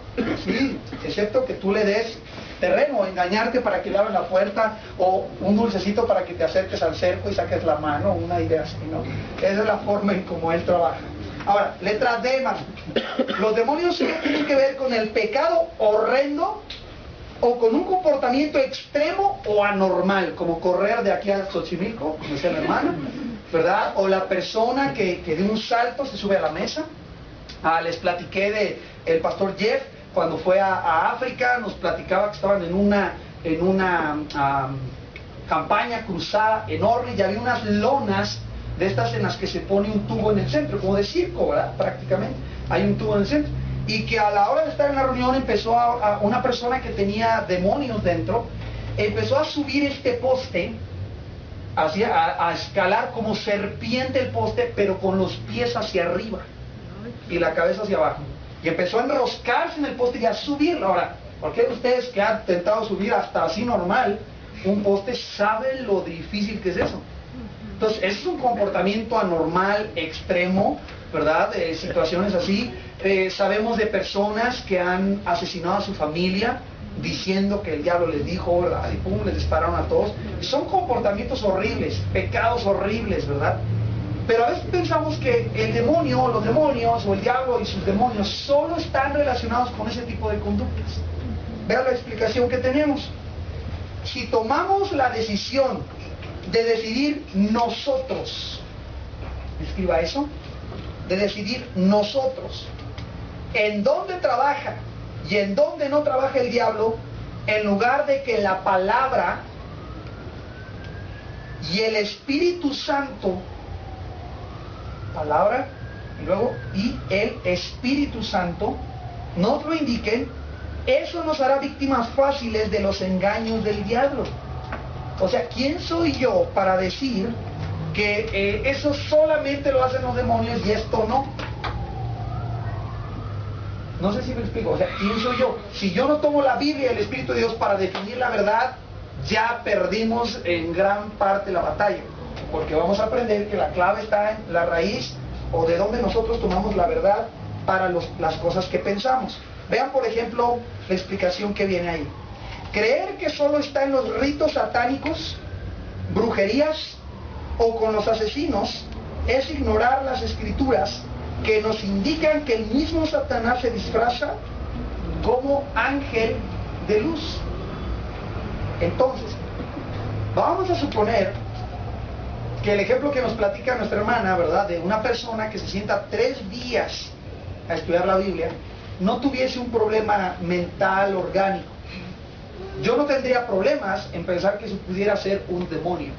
Sí, excepto que tú le des terreno, engañarte para que le abran la puerta, o un dulcecito para que te acerques al cerco y saques la mano, una idea así, ¿no? Esa es la forma en cómo él trabaja. Ahora, letra D más. Los demonios tienen que ver con el pecado horrendo, o con un comportamiento extremo o anormal, como correr de aquí a Xochimilco, como decía mi hermana, ¿verdad? O la persona que de un salto se sube a la mesa. Les platiqué de el pastor Jeff, cuando fue a África, nos platicaba que estaban en una campaña cruzada enorme, y había unas lonas de estas en las que se pone un tubo en el centro, como de circo, ¿verdad? Prácticamente, hay un tubo en el centro. Y que a la hora de estar en la reunión empezó a una persona que tenía demonios dentro, empezó a subir este poste, a escalar como serpiente el poste, pero con los pies hacia arriba. y la cabeza hacia abajo. Y empezó a enroscarse en el poste y a subirlo. Ahora, cualquiera de ustedes que ha intentado subir hasta así normal un poste sabe lo difícil que es eso. Entonces, ese es un comportamiento anormal, extremo, ¿verdad? Situaciones así. Sabemos de personas que han asesinado a su familia diciendo que el diablo les dijo, ¿verdad? Y pum, les dispararon a todos. Son comportamientos horribles, pecados horribles, ¿verdad? Pero a veces pensamos que el demonio, los demonios, o el diablo y sus demonios solo están relacionados con ese tipo de conductas. Vean la explicación que tenemos. Si tomamos la decisión de decidir nosotros, escriba eso, de decidir nosotros, en dónde trabaja y en dónde no trabaja el diablo, en lugar de que la palabra y el Espíritu Santo, palabra y luego y el Espíritu Santo nos lo indiquen, eso nos hará víctimas fáciles de los engaños del diablo. O sea, ¿quién soy yo para decir que eso solamente lo hacen los demonios y esto no? No sé si me explico. O sea, ¿quién soy yo? Si yo no tomo la Biblia y el Espíritu de Dios para definir la verdad, ya perdimos en gran parte la batalla. Porque vamos a aprender que la clave está en la raíz o de donde nosotros tomamos la verdad para las cosas que pensamos. Vean, por ejemplo, la explicación que viene ahí. Creer que solo está en los ritos satánicos, brujerías o con los asesinos es ignorar las escrituras que nos indican que el mismo Satanás se disfraza como ángel de luz. Entonces, vamos a suponer que el ejemplo que nos platica nuestra hermana, ¿verdad?, de una persona que se sienta 3 días a estudiar la Biblia, no tuviese un problema mental, orgánico. Yo no tendría problemas en pensar que eso pudiera ser un demonio.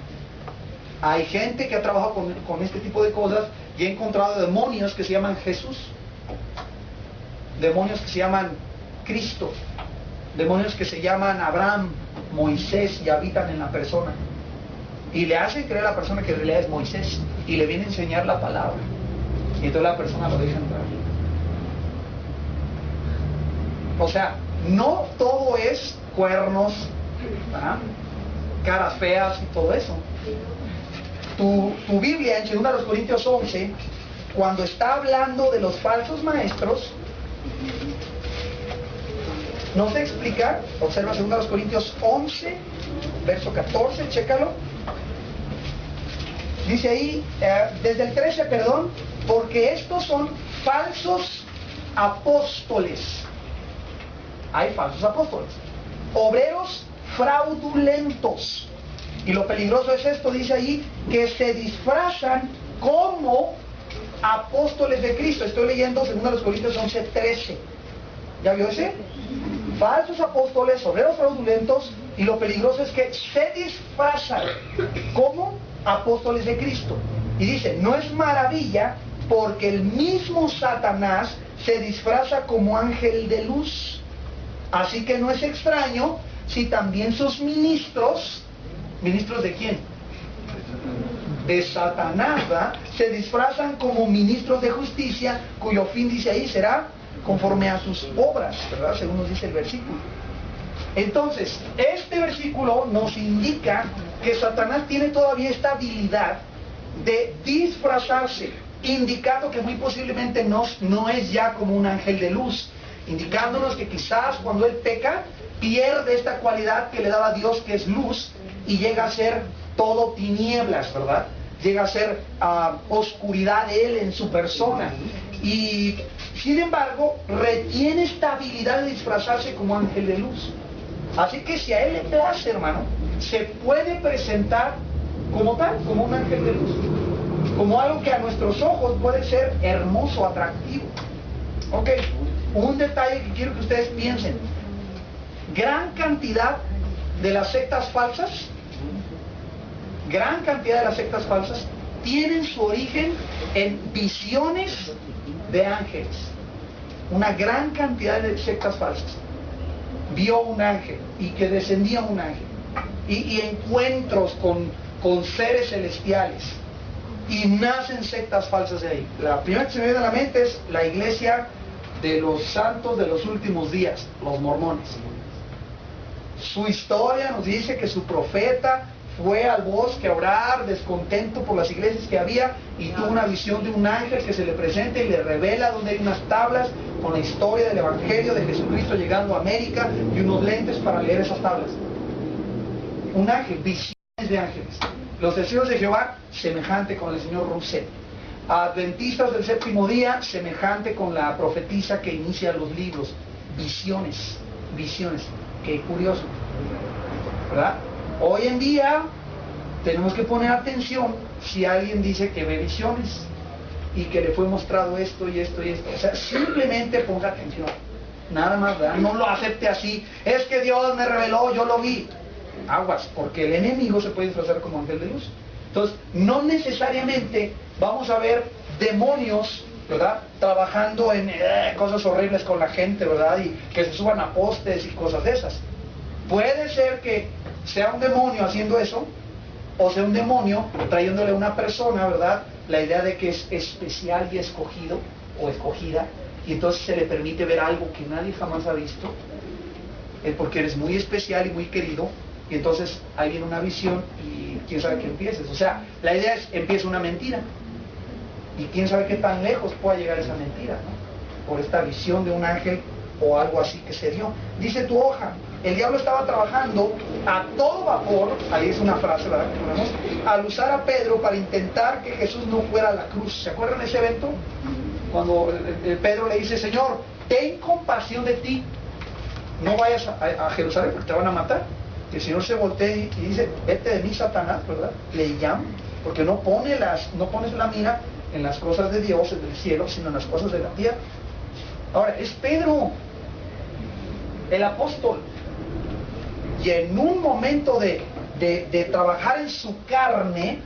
Hay gente que ha trabajado con este tipo de cosas y he encontrado demonios que se llaman Jesús, demonios que se llaman Cristo, demonios que se llaman Abraham, Moisés y habitan en la persona. Y le hacen creer a la persona que en realidad es Moisés y le viene a enseñar la palabra. Y entonces la persona lo deja entrar. O sea, no todo es cuernos, ¿verdad?, caras feas y todo eso. Tu Biblia en 2 Corintios 11, cuando está hablando de los falsos maestros, nos explica, observa 2 Corintios 11, verso 14, chécalo. Dice ahí, desde el 13, perdón, porque estos son falsos apóstoles. Hay falsos apóstoles, obreros fraudulentos. Y lo peligroso es esto, dice ahí, que se disfrazan como apóstoles de Cristo. Estoy leyendo 2 Corintios 11, 13. ¿Ya vio ese? Falsos apóstoles, obreros fraudulentos, y lo peligroso es que se disfrazan como apóstoles de Cristo. Y dice, no es maravilla porque el mismo Satanás se disfraza como ángel de luz. Así que no es extraño si también sus ministros, ¿ministros de quién? De Satanás, ¿verdad?, se disfrazan como ministros de justicia, cuyo fin, dice ahí, será conforme a sus obras, ¿verdad?, según nos dice el versículo. Entonces, este versículo nos indica que Satanás tiene todavía esta habilidad de disfrazarse, indicando que muy posiblemente no es ya como un ángel de luz, indicándonos que quizás cuando él peca, pierde esta cualidad que le daba a Dios, que es luz, y llega a ser todo tinieblas, ¿verdad? Llega a ser oscuridad de él en su persona. Y sin embargo, retiene esta habilidad de disfrazarse como ángel de luz. Así que si a él le place, hermano, se puede presentar como tal, como un ángel de luz, como algo que a nuestros ojos puede ser hermoso, atractivo. Ok, un detalle que quiero que ustedes piensen. Gran cantidad de las sectas falsas, tienen su origen en visiones de ángeles. Una gran cantidad de sectas falsas vio un ángel y que descendía un ángel y encuentros con seres celestiales. Y nacen sectas falsas de ahí. La primera que se me viene a la mente es la iglesia de los santos de los últimos días, los mormones. Su historia nos dice que su profeta fue al bosque a orar, descontento por las iglesias que había, y tuvo una visión de un ángel que se le presenta y le revela donde hay unas tablas con la historia del evangelio de Jesucristo llegando a América y unos lentes para leer esas tablas. Un ángel, visiones de ángeles. Los testigos de Jehová, semejante con el señor Rousseff. Adventistas del séptimo día, semejante con la profetisa que inicia los libros. Visiones, visiones. Qué curioso, ¿verdad? Hoy en día tenemos que poner atención si alguien dice que ve visiones y que le fue mostrado esto y esto y esto. O sea, simplemente ponga atención. Nada más, ¿verdad? No lo acepte así. Es que Dios me reveló, yo lo vi. Aguas, porque el enemigo se puede disfrazar como ángel de luz. Entonces, no necesariamente vamos a ver demonios, ¿verdad?, trabajando en cosas horribles con la gente, ¿verdad?, y que se suban a postes y cosas de esas. Puede ser que sea un demonio haciendo eso, o sea un demonio trayéndole a una persona, ¿verdad?, la idea de que es especial y escogido o escogida, y entonces se le permite ver algo que nadie jamás ha visto, porque eres muy especial y muy querido, y entonces ahí viene una visión y quién sabe qué empieces. O sea, la idea es, empieza una mentira, y quién sabe qué tan lejos pueda llegar esa mentira, ¿no?, por esta visión de un ángel o algo así que se dio. Dice tu hoja, el diablo estaba trabajando a todo vapor, ahí es una frase, ¿verdad?, que ponemos, al usar a Pedro para intentar que Jesús no fuera a la cruz. ¿Se acuerdan de ese evento? Cuando Pedro le dice, Señor, ten compasión de ti, no vayas a Jerusalén porque te van a matar. Y el Señor se voltea y dice, vete de mí, Satanás, ¿verdad? Le llama, porque no pones la mira en las cosas de Dios, en el cielo, sino en las cosas de la tierra. Ahora, es Pedro, el apóstol, y en un momento de trabajar en su carne,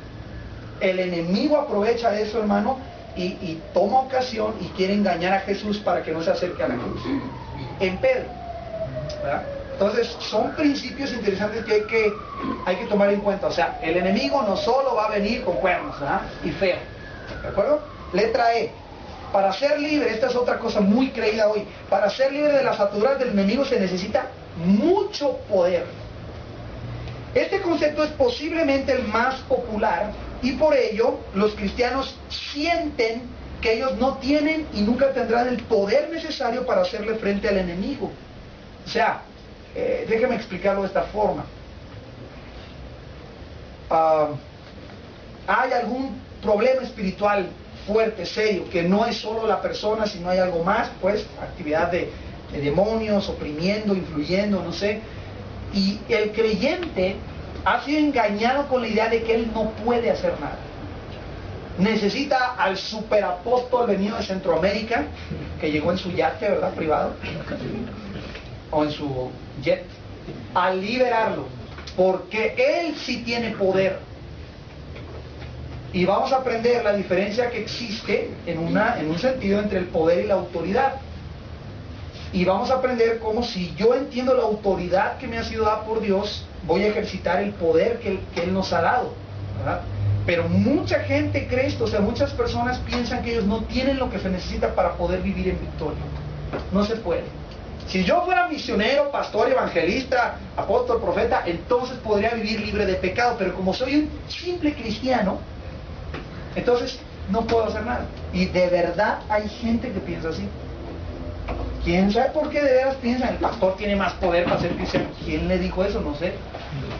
el enemigo aprovecha eso, hermano, y toma ocasión y quiere engañar a Jesús para que no se acerque a la cruz. En Pedro, ¿verdad? Entonces, son principios interesantes que hay que tomar en cuenta. O sea, el enemigo no solo va a venir con cuernos, ¿verdad?, y feo, ¿de acuerdo? Letra E. Para ser libre, esta es otra cosa muy creída hoy, para ser libre de las ataduras del enemigo se necesita mucho poder. Este concepto es posiblemente el más popular y por ello los cristianos sienten que ellos no tienen y nunca tendrán el poder necesario para hacerle frente al enemigo. O sea, déjeme explicarlo de esta forma. Hay algún problema espiritual fuerte, serio, que no es solo la persona, sino hay algo más, pues, actividad de demonios, oprimiendo, influyendo, no sé, y el creyente ha sido engañado con la idea de que él no puede hacer nada. Necesita al superapóstol venido de Centroamérica, que llegó en su yate, ¿verdad?, privado, o en su jet, a liberarlo, porque él sí tiene poder. Y vamos a aprender la diferencia que existe en un sentido entre el poder y la autoridad. Y vamos a aprender cómo, si yo entiendo la autoridad que me ha sido dada por Dios, voy a ejercitar el poder que Él nos ha dado, ¿verdad? Pero mucha gente cree esto, o sea, muchas personas piensan que ellos no tienen lo que se necesita para poder vivir en victoria. No se puede. Si yo fuera misionero, pastor, evangelista, apóstol, profeta, entonces podría vivir libre de pecado, pero como soy un simple cristiano, entonces no puedo hacer nada. Y de verdad hay gente que piensa así. ¿Quién sabe por qué de veras piensan? El pastor tiene más poder para ser cristiano. ¿Quién le dijo eso? No sé.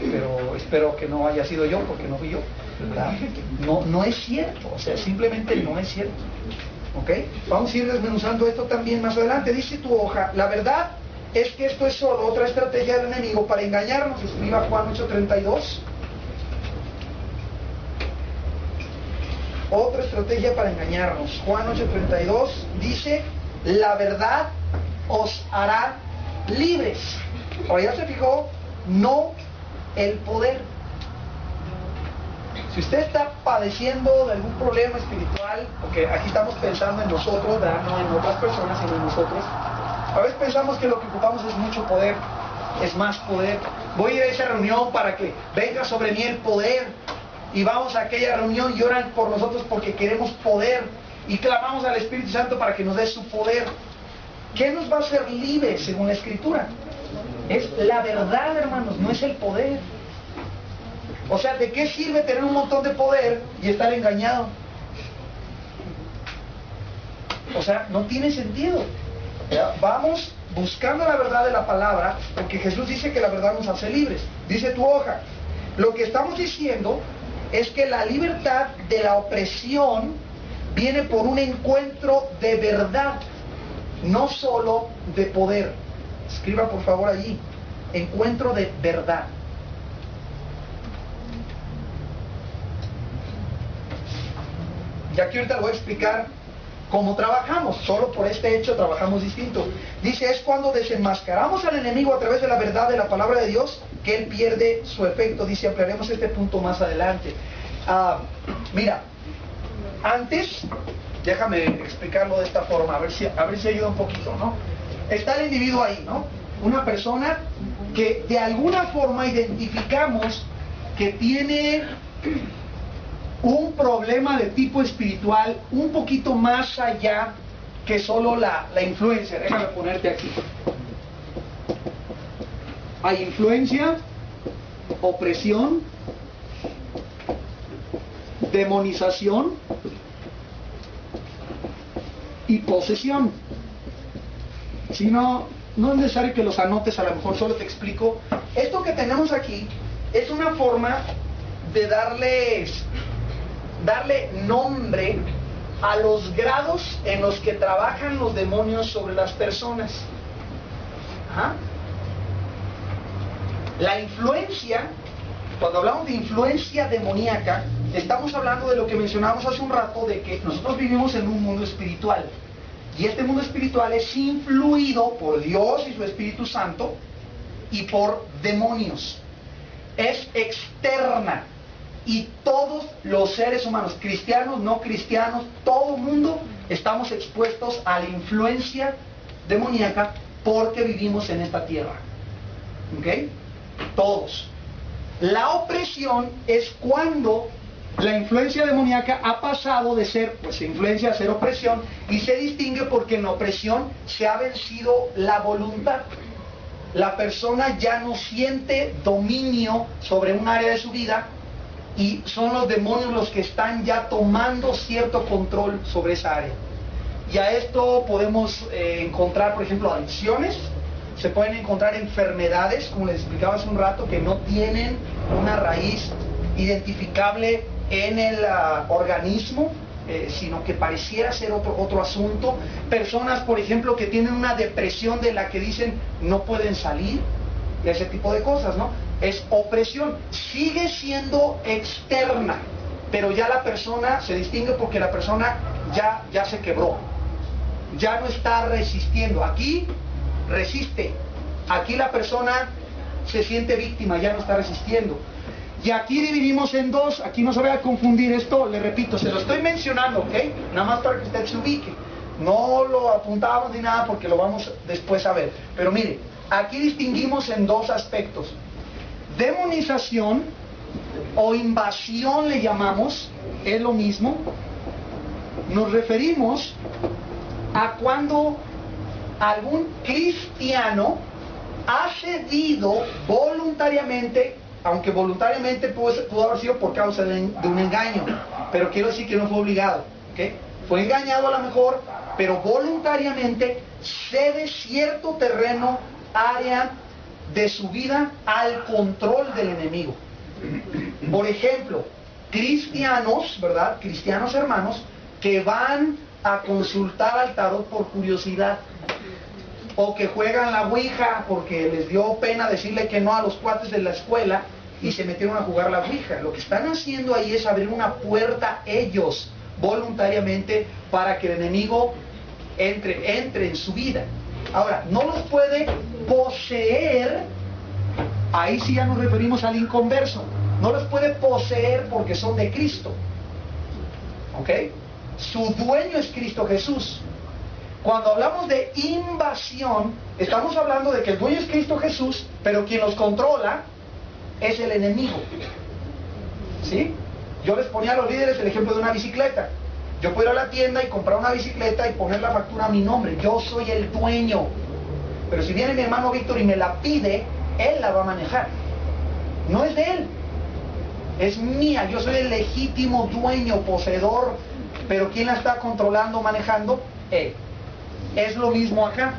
Pero espero que no haya sido yo, porque no fui yo, ¿verdad? No es cierto. O sea, simplemente no es cierto. ¿Ok? Vamos a ir desmenuzando esto también más adelante. Dice tu hoja, la verdad es que esto es solo otra estrategia del enemigo para engañarnos. Escriba Juan 8:32. Otra estrategia para engañarnos. Juan 8:32 dice, la verdad os hará libres. Ahora ya se fijó, no el poder. Si usted está padeciendo de algún problema espiritual, porque aquí estamos pensando en nosotros, ¿verdad?, no en otras personas, sino en nosotros, a veces pensamos que lo que ocupamos es mucho poder, es más poder. Voy a ir a esa reunión para que venga sobre mí el poder. y vamos a aquella reunión y oran por nosotros porque queremos poder y clamamos al Espíritu Santo para que nos dé su poder. ¿Qué nos va a hacer libres según la Escritura? Es la verdad, hermanos, no es el poder. O sea, ¿de qué sirve tener un montón de poder y estar engañado? O sea, no tiene sentido. ¿Ya? Vamos buscando la verdad de la palabra, porque Jesús dice que la verdad nos hace libres. Dice tu hoja. Lo que estamos diciendo es que la libertad de la opresión viene por un encuentro de verdad, no solo de poder. Escriba por favor allí, encuentro de verdad. Y aquí ahorita le voy a explicar cómo trabajamos. Solo por este hecho trabajamos distinto. Dice, es cuando desenmascaramos al enemigo a través de la verdad de la palabra de Dios que él pierde su efecto. Dice, ampliaremos este punto más adelante. Mira, antes, déjame explicarlo de esta forma, a ver si ayuda un poquito, ¿no? Está el individuo ahí, ¿no? Una persona que de alguna forma identificamos que tiene un problema de tipo espiritual un poquito más allá que solo la influencia. Déjame ponerte aquí. Hay influencia, opresión, demonización y posesión. Si no es necesario que los anotes, a lo mejor solo te explico. Esto que tenemos aquí es una forma de darle nombre a los grados en los que trabajan los demonios sobre las personas. ¿Ah? La influencia, cuando hablamos de influencia demoníaca, estamos hablando de lo que mencionamos hace un rato, de que nosotros vivimos en un mundo espiritual. Y este mundo espiritual es influido por Dios y su Espíritu Santo y por demonios. Es externa. Y todos los seres humanos, cristianos, no cristianos, todo el mundo estamos expuestos a la influencia demoníaca porque vivimos en esta tierra. ¿Ok? Todos. La opresión es cuando la influencia demoníaca ha pasado de ser, pues, influencia a ser opresión, y se distingue porque en la opresión se ha vencido la voluntad. La persona ya no siente dominio sobre un área de su vida y son los demonios los que están ya tomando cierto control sobre esa área. Y a esto podemos encontrar, por ejemplo, adicciones. Se pueden encontrar enfermedades, como les explicaba hace un rato, que no tienen una raíz identificable en el organismo, sino que pareciera ser otro asunto. Personas, por ejemplo, que tienen una depresión de la que dicen no pueden salir, y ese tipo de cosas, ¿no? Es opresión. Sigue siendo externa, pero ya la persona se distingue porque la persona ya se quebró. Ya no está resistiendo. Aquí resiste. Aquí la persona se siente víctima, ya no está resistiendo. Y aquí dividimos en dos. Aquí no se vaya a confundir esto, le repito, se lo estoy mencionando, ¿ok? Nada más para que usted se ubique. No lo apuntamos ni nada porque lo vamos después a ver. Pero mire, aquí distinguimos en dos aspectos. Demonización o invasión le llamamos, es lo mismo. Nos referimos a cuando algún cristiano ha cedido voluntariamente, aunque voluntariamente pudo haber sido por causa de un engaño, pero quiero decir que no fue obligado, ¿okay? Fue engañado a lo mejor, pero voluntariamente cede cierto terreno, área de su vida al control del enemigo. Por ejemplo, cristianos, ¿verdad? Cristianos hermanos que van a consultar al tarot por curiosidad, o que juegan la ouija porque les dio pena decirle que no a los cuates de la escuela y se metieron a jugar la ouija. Lo que están haciendo ahí es abrir una puerta ellos voluntariamente para que el enemigo entre en su vida. Ahora, no los puede poseer. Ahí sí ya nos referimos al inconverso. No los puede poseer porque son de Cristo, ¿ok? Su dueño es Cristo Jesús. Cuando hablamos de invasión, estamos hablando de que el dueño es Cristo Jesús, pero quien los controla es el enemigo. ¿Sí? yo les ponía a los líderes el ejemplo de una bicicleta. Yo puedo ir a la tienda y comprar una bicicleta y poner la factura a mi nombre. Yo soy el dueño. Pero si viene mi hermano Víctor y me la pide, él la va a manejar. No es de él. Es mía. Yo soy el legítimo dueño, poseedor. Pero ¿quién la está controlando, manejando? Él. Es lo mismo acá.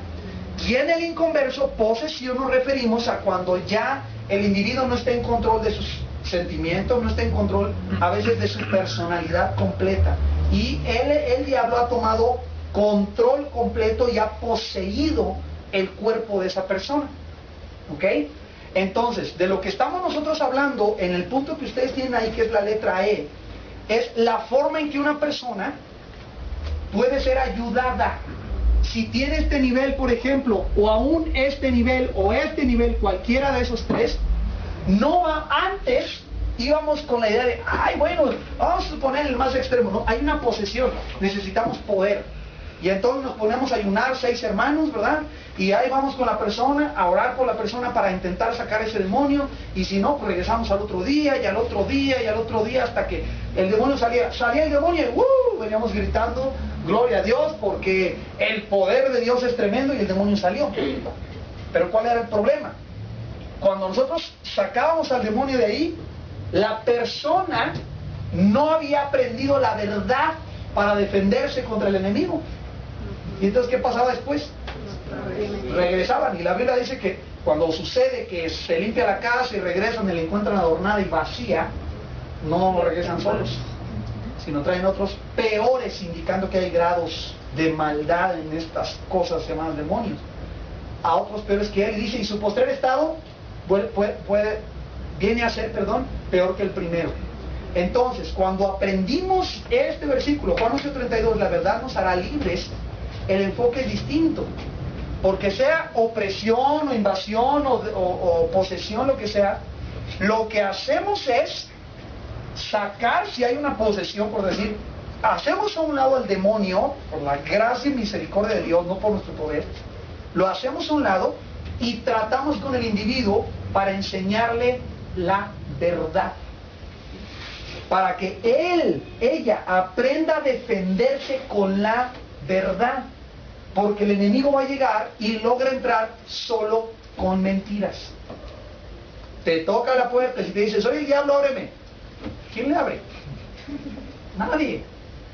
Y en el inconverso, posesión nos referimos a cuando ya el individuo no está en control de sus sentimientos, no está en control a veces de su personalidad completa. Y el diablo ha tomado control completo y ha poseído el cuerpo de esa persona. ¿Ok? Entonces, de lo que estamos nosotros hablando en el punto que ustedes tienen ahí, que es la letra E, es la forma en que una persona puede ser ayudada. Si tiene este nivel, por ejemplo, o aún este nivel, o este nivel, cualquiera de esos tres, no va antes. Íbamos con la idea de, ay, bueno, vamos a suponer el más extremo, ¿no? Hay una posesión, necesitamos poder. Y entonces nos ponemos a ayunar 6 hermanos, ¿verdad? Y ahí vamos con la persona, a orar por la persona para intentar sacar ese demonio. Y si no, pues regresamos al otro día, y al otro día, y al otro día, hasta que el demonio salía. Salía el demonio y veníamos gritando, gloria a Dios, porque el poder de Dios es tremendo y el demonio salió. Pero ¿cuál era el problema? Cuando nosotros sacábamos al demonio de ahí, la persona no había aprendido la verdad para defenderse contra el enemigo. ¿Y entonces qué pasaba después? Regresaban. Y la Biblia dice que cuando sucede que se limpia la casa y regresan y la encuentran adornada y vacía, no regresan solos, sino traen otros peores, indicando que hay grados de maldad en estas cosas llamadas demonios. A otros peores que él. Y dice, y su postrer estado viene a ser, peor que el primero. Entonces, cuando aprendimos este versículo, Juan 8:32, la verdad nos hará libres, el enfoque es distinto. Porque sea opresión o invasión o posesión, lo que sea, lo que hacemos es sacar, si hay una posesión, por decir, hacemos a un lado al demonio, por la gracia y misericordia de Dios, no por nuestro poder, lo hacemos a un lado y tratamos con el individuo para enseñarle la verdad. Para que ella aprenda a defenderse con la verdad. Porque el enemigo va a llegar y logra entrar solo con mentiras. Te toca la puerta y si te dice, soy el diablo, ábreme. ¿Quién le abre? Nadie.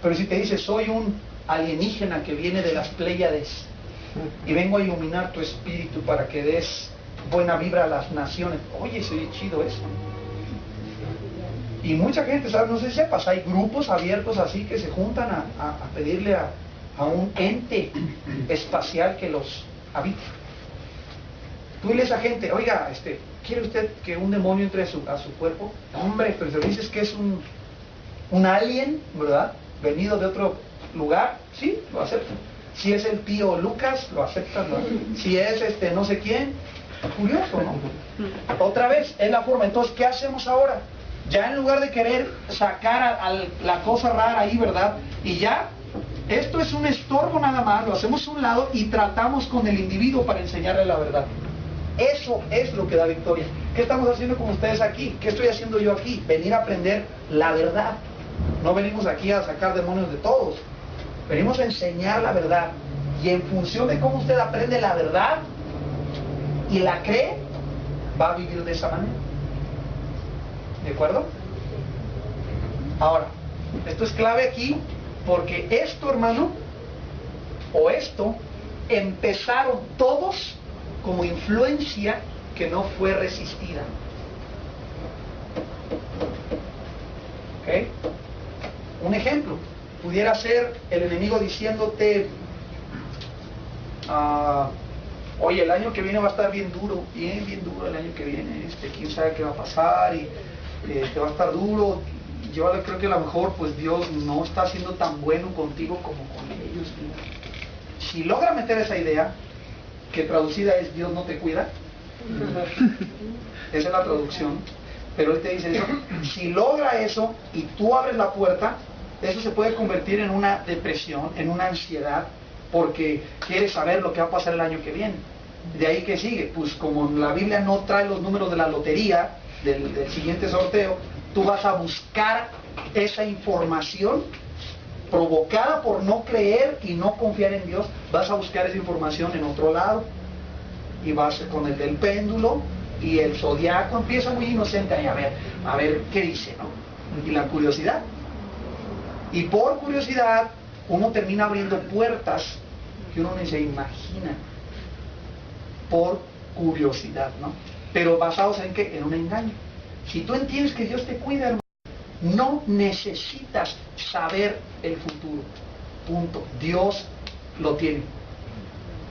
Pero si te dice, soy un alienígena que viene de las Pléyades y vengo a iluminar tu espíritu para que des buena vibra a las naciones. Oye, se oye chido eso. Y mucha gente, ¿sabes? No sé si sepas, hay grupos abiertos así que se juntan a pedirle a un ente espacial que los habite. Tú diles a gente, oiga, ¿quiere usted que un demonio entre a su cuerpo? Hombre, pero si dices que es un alien, ¿verdad? Venido de otro lugar, sí, lo aceptan. Si es el tío Lucas, lo aceptan, ¿no? Si es no sé quién, curioso, ¿no? Otra vez, es la forma. Entonces, ¿qué hacemos ahora? Ya en lugar de querer sacar a la cosa rara ahí, ¿verdad? Y ya, esto es un estorbo nada más, lo hacemos a un lado y tratamos con el individuo para enseñarle la verdad. Eso es lo que da victoria. ¿Qué estamos haciendo con ustedes aquí? ¿Qué estoy haciendo yo aquí? Venir a aprender la verdad. No venimos aquí a sacar demonios de todos. Venimos a enseñar la verdad. Y en función de cómo usted aprende la verdad y la cree, va a vivir de esa manera. ¿De acuerdo? Ahora, esto es clave aquí, porque esto, hermano, o esto, empezaron todos como influencia que no fue resistida. ¿Ok? Un ejemplo, pudiera ser el enemigo diciéndote, oye, el año que viene va a estar bien duro el año que viene, quién sabe qué va a pasar, y te va a estar duro. Yo creo que a lo mejor pues Dios no está siendo tan bueno contigo como con ellos. Si logra meter esa idea, que traducida es Dios no te cuida, esa es la traducción, pero él te dice eso. Si logra eso y tú abres la puerta, eso se puede convertir en una depresión, en una ansiedad, porque quieres saber lo que va a pasar el año que viene. De ahí que sigue, pues como la Biblia no trae los números de la lotería del siguiente sorteo, tú vas a buscar esa información provocada por no creer y no confiar en Dios, vas a buscar esa información en otro lado. Y vas con el del péndulo y el zodiaco, empieza muy inocente ahí, a ver qué dice, ¿no? Y la curiosidad. Y por curiosidad, uno termina abriendo puertas que uno ni se imagina. Por curiosidad, ¿no? Pero basados en ¿qué? En un engaño. Si tú entiendes que Dios te cuida, hermano, no necesitas saber el futuro. Punto. Dios lo tiene.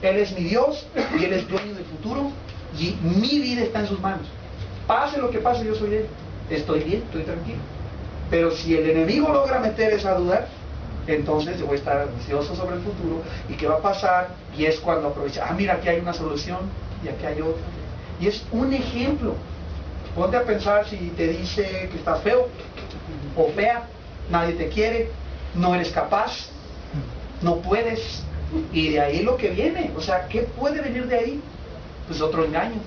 Él es mi Dios y Él es dueño del futuro y mi vida está en sus manos. Pase lo que pase, yo soy Él. Estoy bien, estoy tranquilo. Pero si el enemigo logra meter esa duda, entonces yo voy a estar ansioso sobre el futuro y qué va a pasar, y es cuando aprovecha, mira, aquí hay una solución y aquí hay otra. Y es un ejemplo. Ponte a pensar si te dice que estás feo o fea, nadie te quiere, no eres capaz, no puedes. Y de ahí lo que viene, o sea, ¿qué puede venir de ahí? Pues otro engaño.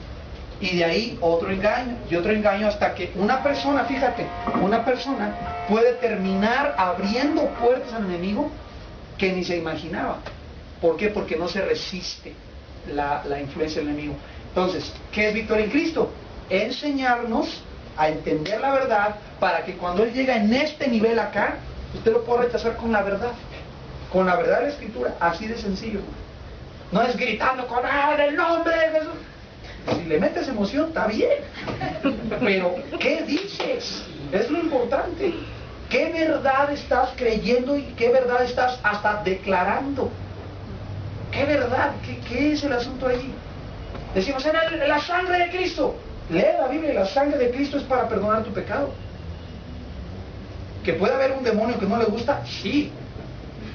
Y de ahí otro engaño, y otro engaño, hasta que una persona, fíjate, una persona puede terminar abriendo puertas al enemigo que ni se imaginaba. ¿Por qué? Porque no se resiste la influencia del enemigo. Entonces, ¿qué es victoria en Cristo? Enseñarnos a entender la verdad para que cuando Él llega en este nivel acá, usted lo pueda rechazar con la verdad de la Escritura, así de sencillo. No es gritando con en el nombre de Jesús. Si le metes emoción, está bien. Pero, ¿qué dices? Es lo importante. ¿Qué verdad estás creyendo y qué verdad estás hasta declarando? ¿Qué verdad? ¿Qué es el asunto ahí? Decimos, en la sangre de Cristo. Lee la Biblia, la sangre de Cristo es para perdonar tu pecado. ¿Que puede haber un demonio que no le gusta? Sí.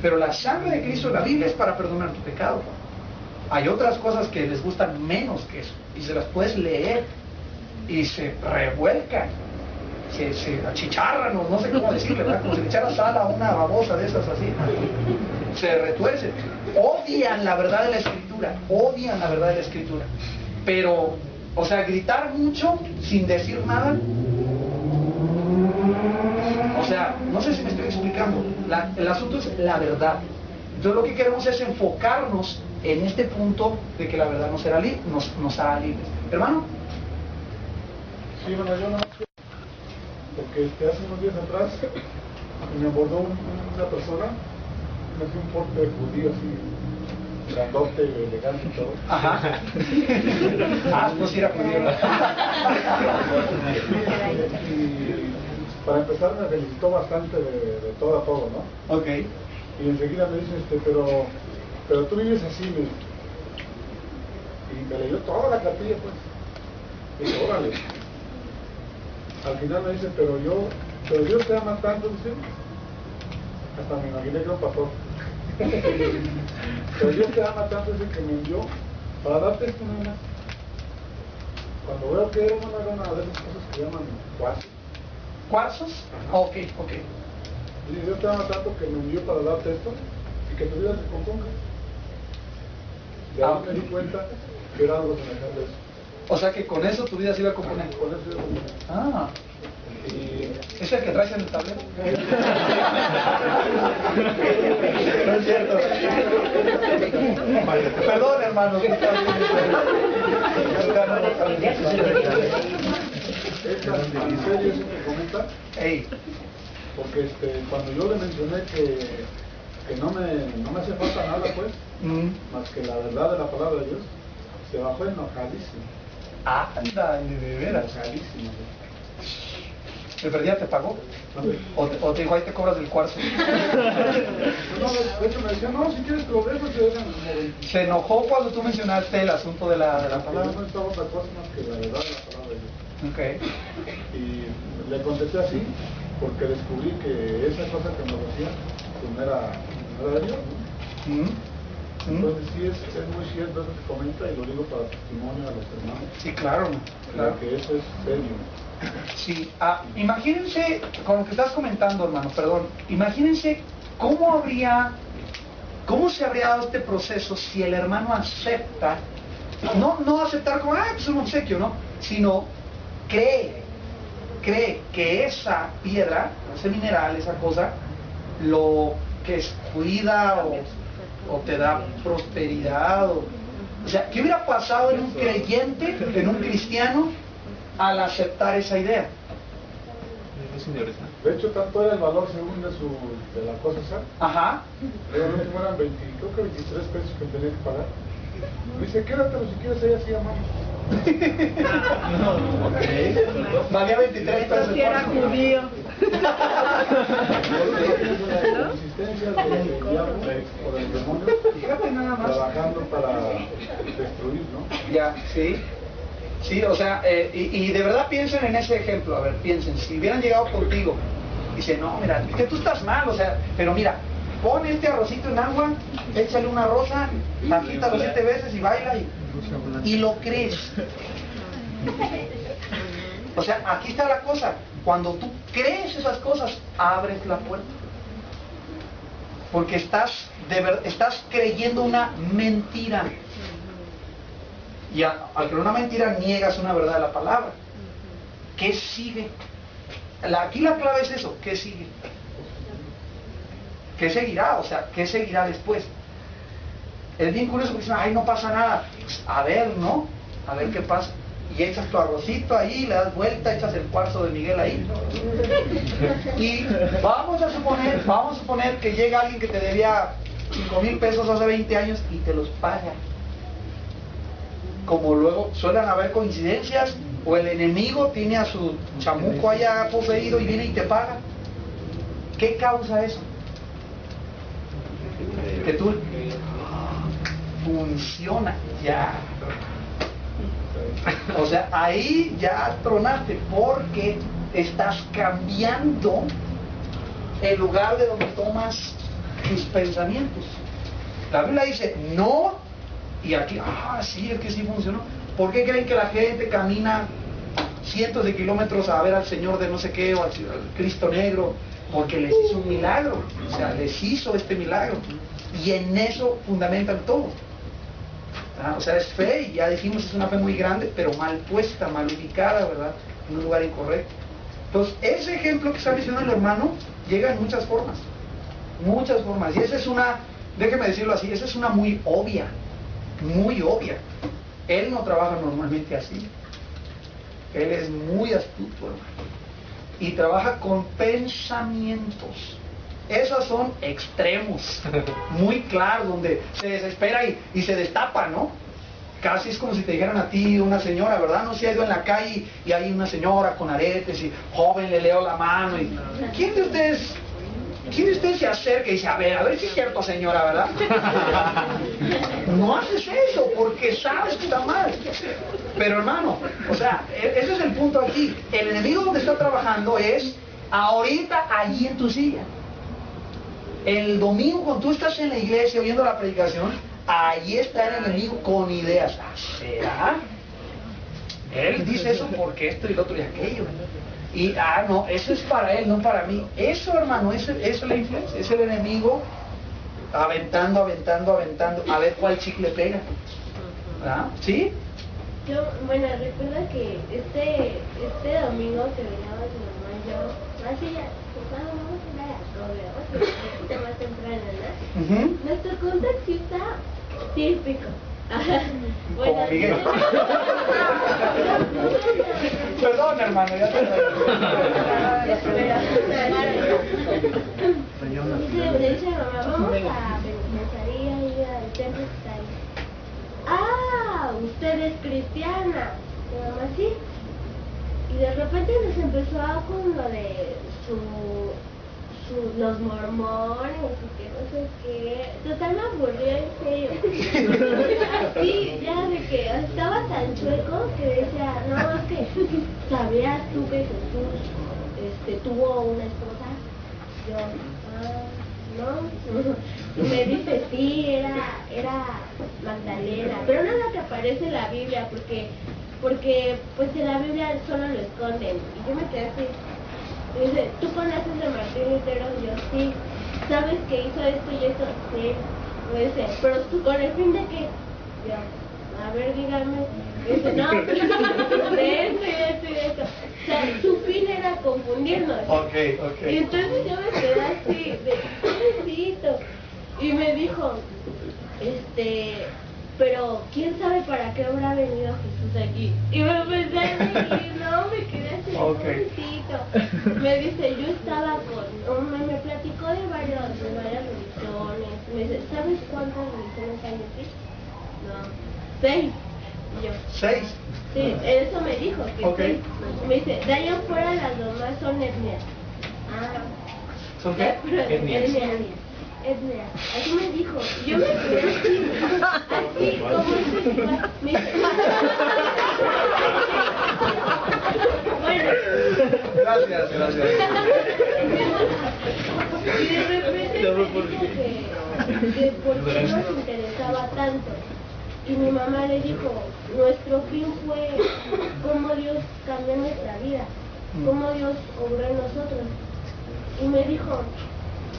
Pero la sangre de Cristo en la Biblia es para perdonar tu pecado. Hay otras cosas que les gustan menos que eso, y se las puedes leer, y se revuelcan, se achicharran, o no sé cómo decirle, ¿verdad? Como si le echara sal a una babosa de esas así, se retuercen, odian la verdad de la Escritura, pero, o sea, gritar mucho sin decir nada, o sea, no sé si me estoy explicando, el asunto es la verdad. Entonces lo que queremos es enfocarnos en este punto de que la verdad nos hará libres. Hermano. Sí, bueno, yo no, porque hace unos días atrás me abordó una persona, me hacía un porte judío así, grandote, elegante y todo. Ajá. Pues era judío. Y para empezar me felicitó bastante de todo a todo, ¿no? Ok. Y enseguida me dice, pero tú vives así, me dice. Y me leyó toda la cartilla, pues. Dije, órale. Al final me dice, pero Dios te ama tanto, dice. Hasta me imaginé que era un pastor. Pero Dios te ama tanto, dice, que me envió para darte esto nada más. Cuando veo que era una de esas cosas que llaman cuarzos. ¿Cuarzos? Ok. Y Dios te ama tanto que me envió para darte esto y que tu vida se componga. Y ahí me di cuenta que era algo semejante a eso. O sea que con eso tu vida se iba a componer. Con eso yo Ah. ¿Es el que traes en el tablero? No es cierto. Perdón, hermano. Esta miseria eso me comenta. Ey. Porque cuando yo le mencioné que no me hace falta nada, pues, más que la verdad de la palabra de Dios, se bajó enojadísimo. Anda, de veras. Enojadísimo. ¿El verdad te pagó? ¿O te dijo, ahí te cobras del cuarzo? No, de hecho me decía, no, si quieres progreso, te dejan. Se enojó cuando tú mencionaste el asunto de la palabra. No estaba otra cosa más que la verdad de la palabra de Dios. Ok. Y le contesté así, porque descubrí que esa cosa que me decía pues no era de Dios, ¿no? Entonces sí es muy cierto eso que comenta, y lo digo para testimonio a los hermanos. Sí, claro. Que eso es serio. Sí, imagínense, con lo que estás comentando, hermano, perdón, imagínense cómo se habría dado este proceso si el hermano acepta, no aceptar como, pues un obsequio, ¿no? Sino cree cree que esa piedra, ese mineral, esa cosa, lo que es cuida o te da prosperidad. O sea, ¿qué hubiera pasado en un creyente, en un cristiano, al aceptar esa idea? De hecho, tanto era el valor según de la cosa esa. Ajá. Pero no último eran 20, creo que 23 pesos que tenía que pagar. Me dice, quédatelo si quieres, ahí así amamos. Valía 23 pesos. Si era judío. Fíjate nada más. Trabajando para destruir, ¿no? Ya, sí. Sí, o sea, y de verdad piensen en ese ejemplo. A ver, piensen, si hubieran llegado contigo, dice, no, mira, que tú estás mal, o sea, pero mira, pon este arrocito en agua, échale una rosa, agítalo 7 veces y baila y lo crees. O sea, aquí está la cosa. Cuando tú crees esas cosas, abres la puerta. Porque estás creyendo una mentira. Y al creer una mentira niegas una verdad de la palabra. ¿Qué sigue? Aquí la clave es eso. ¿Qué sigue? ¿Qué seguirá? O sea, ¿qué seguirá después? Es bien curioso porque dicen, ay, no pasa nada. Pues, a ver, ¿no? A ver qué pasa. Y echas tu arrocito ahí, le das vuelta, echas el cuarzo de Miguel ahí. Y vamos a suponer que llega alguien que te debía 5,000 pesos hace 20 años y te los paga. Como luego suelen haber coincidencias, o el enemigo tiene a su chamuco allá poseído y viene y te paga. ¿Qué causa eso? Que tú funciona ya. O sea, ahí ya tronaste porque estás cambiando el lugar de donde tomas tus pensamientos. La Biblia dice no, y aquí, sí, es que sí funcionó. ¿Por qué creen que la gente camina cientos de kilómetros a ver al Señor de no sé qué o al Cristo negro? Porque les hizo un milagro, o sea, les hizo este milagro. Y en eso fundamentan todo. O sea, es fe, y ya dijimos, es una fe muy grande, pero mal puesta, mal ubicada, ¿verdad? En un lugar incorrecto. Entonces, ese ejemplo que está mencionando el hermano llega en muchas formas. Muchas formas. Y esa es una, déjeme decirlo así, esa es una muy obvia. Muy obvia. Él no trabaja normalmente así. Él es muy astuto, hermano. Y trabaja con pensamientos. Esos son extremos, muy claros, donde se desespera y se destapa, ¿no? Casi es como si te dijeran a ti una señora, ¿verdad? No se ha ido en la calle y hay una señora con aretes y joven le leo la mano y... ¿Quién de ustedes se acerca y dice, a ver si es cierto, señora, ¿verdad? No haces eso porque sabes que está mal. Pero hermano, o sea, ese es el punto aquí. El enemigo donde está trabajando es ahorita allí en tu silla. El domingo cuando tú estás en la iglesia oyendo la predicación, ahí está el enemigo con ideas. ¿Será? Él dice eso porque esto y lo otro y aquello. Y, no, eso es para él, no para mí. Eso, hermano, eso es la influencia. Es el enemigo aventando, a ver cuál chicle pega. ¿Verdad? ¿Sí? Bueno, recuerda que este domingo que veníamos mi mamá y yo, así ya, pues vamos a ir a la un poquito más temprano, ¿no? Nos tocó un taxista típico. Bueno, como Miguel. Perdón, hermano, ya te dice mamá, vamos a Benesaría y al templo que está ahí. Usted es cristiana. Mi mamá sí. Y de repente nos empezó con lo de los mormones y que no sé qué. Total me aburrió, en serio. Así, ya de que estaba tan chueco que decía, no, es que ¿sabías tú que Jesús tuvo una esposa? Yo, no. Y me dice, sí, era Magdalena. Pero no es la que aparece en la Biblia, porque pues en la Biblia solo lo esconden. Y yo me quedé así. Y dice, ¿tú conoces a Martín Lutero? Yo, sí. ¿Sabes que hizo esto y esto? Sí. Me dice, ¿pero tú con el fin de qué? Yo, a ver, dígame. Y dice, no, de esto y de esto y de esto. O sea, su fin era confundirnos. Ok. Y entonces yo me quedé así, de pobrecito. Y me dijo, pero quién sabe para qué habrá venido Jesús aquí. Y me empecé a reír, no, me quedé así, pobrecito. Me dice, yo estaba me platicó de varias religiones. Me dice, ¿sabes cuántas religiones hay aquí? No, 6. Y yo, 6. sí, eso me dijo, que Ok. 6. Me dice, de ahí afuera las demás son etnias. ¿Son qué? Etnias. Así me dijo. Y yo me quedé así como me dice, bueno. Gracias. Y de repente me dijo que por qué nos interesaba tanto. Y mi mamá le dijo, nuestro fin fue cómo Dios cambió nuestra vida, cómo Dios obró en nosotros. Y me dijo,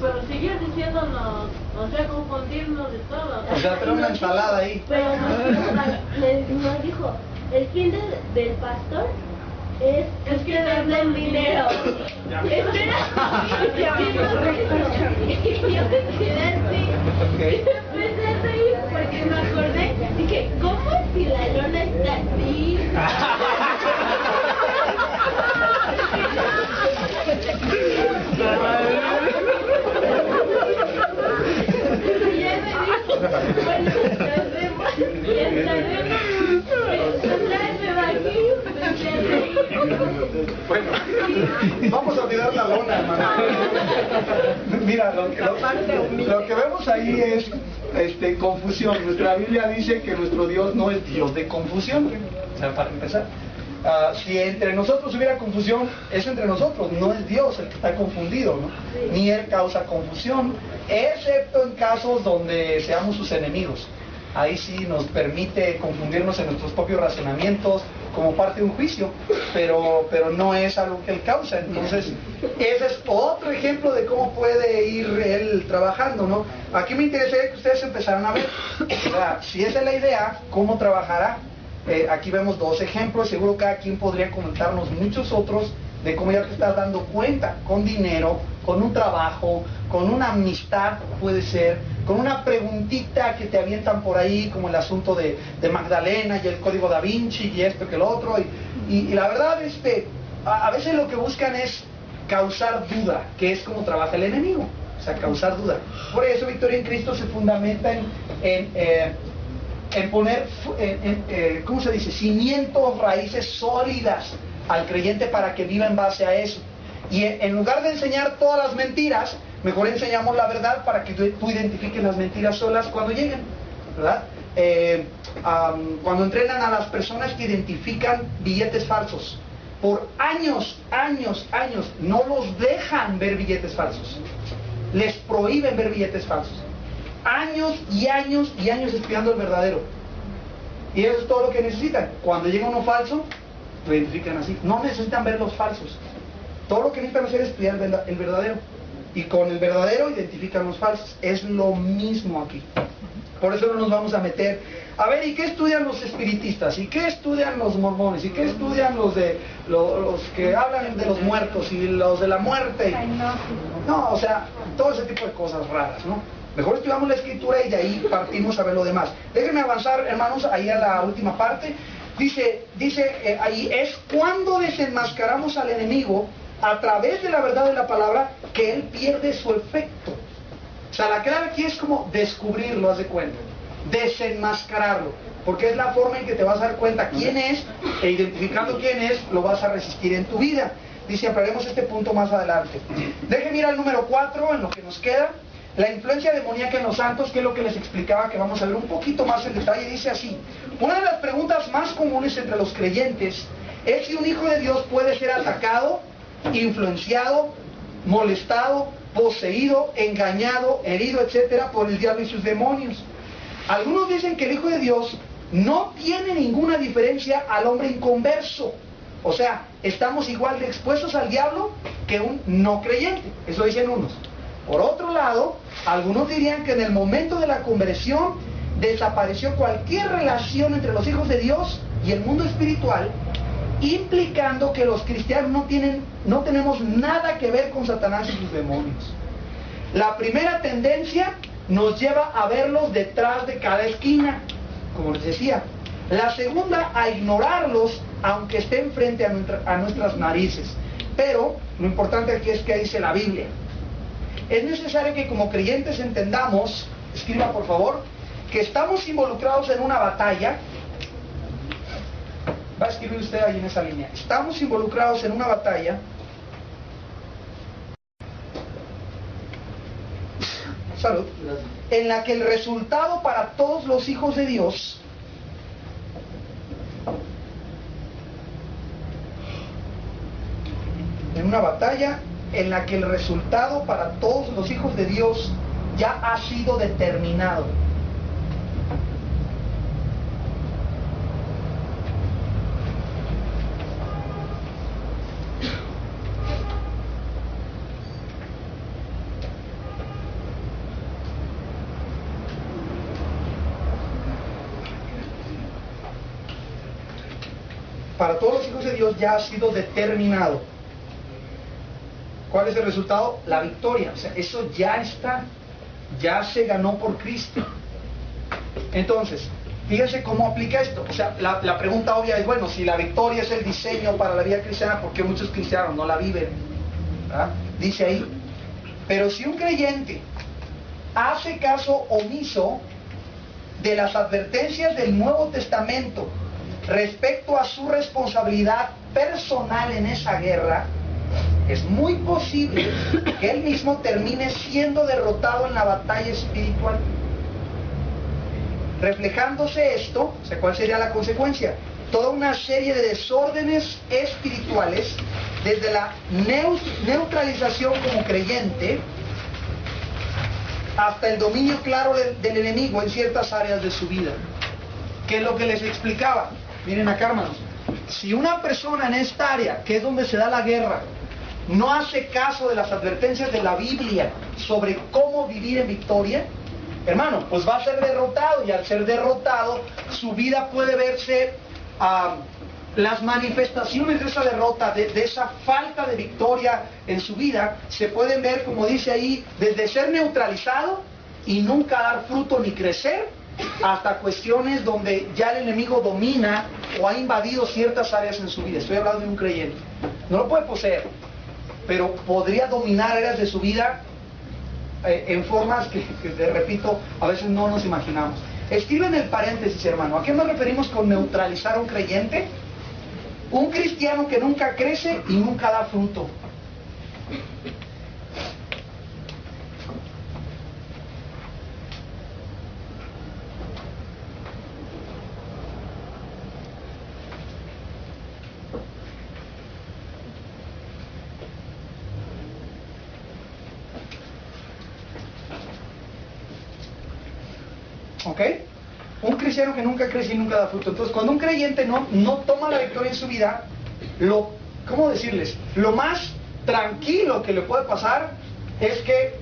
Pero sigues diciéndonos, o sea, confundirnos de todo. O sea, trae una ensalada ahí. pero nos dijo, el fin del pastor es que ustedes den dinero. Espera, y yo me quedé así. Y me empecé a reír porque me acordé. Dije, ¿cómo si la lona está así? Y ella me dijo, bueno, nos vemos. Y hasta luego. Tráeme aquí. Bueno, vamos a olvidar la lona, hermano. Mira, lo que vemos ahí es confusión. Nuestra Biblia dice que nuestro Dios no es Dios de confusión. O sea, para empezar, si entre nosotros hubiera confusión, es entre nosotros, no es Dios el que está confundido, ¿no? Ni Él causa confusión, excepto en casos donde seamos sus enemigos. Ahí sí nos permite confundirnos en nuestros propios razonamientos como parte de un juicio, pero no es algo que Él causa. Entonces, ese es otro ejemplo de cómo puede ir Él trabajando, ¿no? Aquí me interesaría que ustedes empezaran a ver, o sea, si esa es la idea, ¿cómo trabajará? Aquí vemos 2 ejemplos, seguro cada quien podría comentarnos muchos otros de cómo ya te estás dando cuenta, con dinero, con un trabajo, con una amistad, puede ser, con una preguntita que te avientan por ahí, como el asunto de Magdalena y el código da Vinci y esto que lo otro, y la verdad, a veces lo que buscan es causar duda, que es como trabaja el enemigo, o sea, causar duda. Por eso Victoria en Cristo se fundamenta en poner, ¿cómo se dice?, cimientos, raíces sólidas al creyente para que viva en base a eso. Y en lugar de enseñar todas las mentiras, mejor enseñamos la verdad para que tú identifiques las mentiras solas cuando lleguen, ¿verdad? Cuando entrenan a las personas que identifican billetes falsos, por años, no los dejan ver billetes falsos, les prohíben ver billetes falsos. Años y años estudiando el verdadero. Y eso es todo lo que necesitan. Cuando llega uno falso, lo identifican así. No necesitan ver los falsos. Todo lo que necesitan hacer es estudiar el verdadero. Y con el verdadero identifican los falsos. Es lo mismo aquí. Por eso no nos vamos a meter. A ver, ¿y qué estudian los espiritistas? ¿Y qué estudian los mormones? ¿Y qué estudian los que hablan de los muertos y los de la muerte? No, o sea, todo ese tipo de cosas raras, ¿no? Mejor estudiamos la escritura y de ahí partimos a ver lo demás. Déjenme avanzar, hermanos, ahí a la última parte. Dice ahí, es cuando desenmascaramos al enemigo a través de la verdad de la palabra que él pierde su efecto. O sea, la clave aquí es como descubrirlo, haz de cuenta. Desenmascararlo. Porque es la forma en que te vas a dar cuenta quién es, e identificando quién es, lo vas a resistir en tu vida. Dice, hablaremos este punto más adelante. Déjenme ir al número 4, en lo que nos queda. La influencia demoníaca en los santos, que es lo que les explicaba, que vamos a ver un poquito más en detalle. Dice así, una de las preguntas más comunes entre los creyentes es si un hijo de Dios puede ser atacado, influenciado, molestado, poseído, engañado, herido, etcétera, por el diablo y sus demonios. Algunos dicen que el hijo de Dios no tiene ninguna diferencia al hombre inconverso. O sea, estamos igual de expuestos al diablo que un no creyente. Eso dicen unos. Por otro lado, algunos dirían que en el momento de la conversión desapareció cualquier relación entre los hijos de Dios y el mundo espiritual, implicando que los cristianos no tenemos nada que ver con Satanás y sus demonios. La primera tendencia nos lleva a verlos detrás de cada esquina, como les decía. La segunda, a ignorarlos, aunque estén frente a nuestras narices. Pero lo importante aquí es que dice la Biblia. Es necesario que como creyentes entendamos, escriba por favor, que estamos involucrados en una batalla. Va a escribir usted ahí en esa línea. Estamos involucrados en una batalla salud, en la que el resultado para todos los hijos de Dios en una batalla en la que el resultado para todos los hijos de Dios ya ha sido determinado. Para todos los hijos de Dios ya ha sido determinado. ¿Cuál es el resultado? La victoria. O sea, eso ya está, ya se ganó por Cristo. Entonces, fíjense cómo aplica esto. O sea, la pregunta obvia es, bueno, si la victoria es el diseño para la vida cristiana, ¿por qué muchos cristianos no la viven? ¿Ah? Dice ahí. Pero si un creyente hace caso omiso de las advertencias del Nuevo Testamento respecto a su responsabilidad personal en esa guerra, es muy posible que él mismo termine siendo derrotado en la batalla espiritual. Reflejándose esto, o sea, ¿cuál sería la consecuencia? Toda una serie de desórdenes espirituales, desde la neutralización como creyente hasta el dominio claro del enemigo en ciertas áreas de su vida. ¿Qué es lo que les explicaba? Miren acá, hermanos. Si una persona en esta área, que es donde se da la guerra, no hace caso de las advertencias de la Biblia sobre cómo vivir en victoria, hermano, pues va a ser derrotado, y al ser derrotado, su vida puede verse, las manifestaciones de esa derrota, de esa falta de victoria en su vida, se pueden ver, como dice ahí, desde ser neutralizado y nunca dar fruto ni crecer, hasta cuestiones donde ya el enemigo domina o ha invadido ciertas áreas en su vida. Estoy hablando de un creyente. No lo puede poseer, pero podría dominar áreas de su vida en formas que, te repito, a veces no nos imaginamos. Escribe en el paréntesis, hermano, ¿a qué nos referimos con neutralizar a un creyente? Un cristiano que nunca crece y nunca da fruto. ¿Ok? Un cristiano que nunca crece y nunca da fruto. Entonces, cuando un creyente no toma la victoria en su vida, ¿cómo decirles? Lo más tranquilo que le puede pasar es que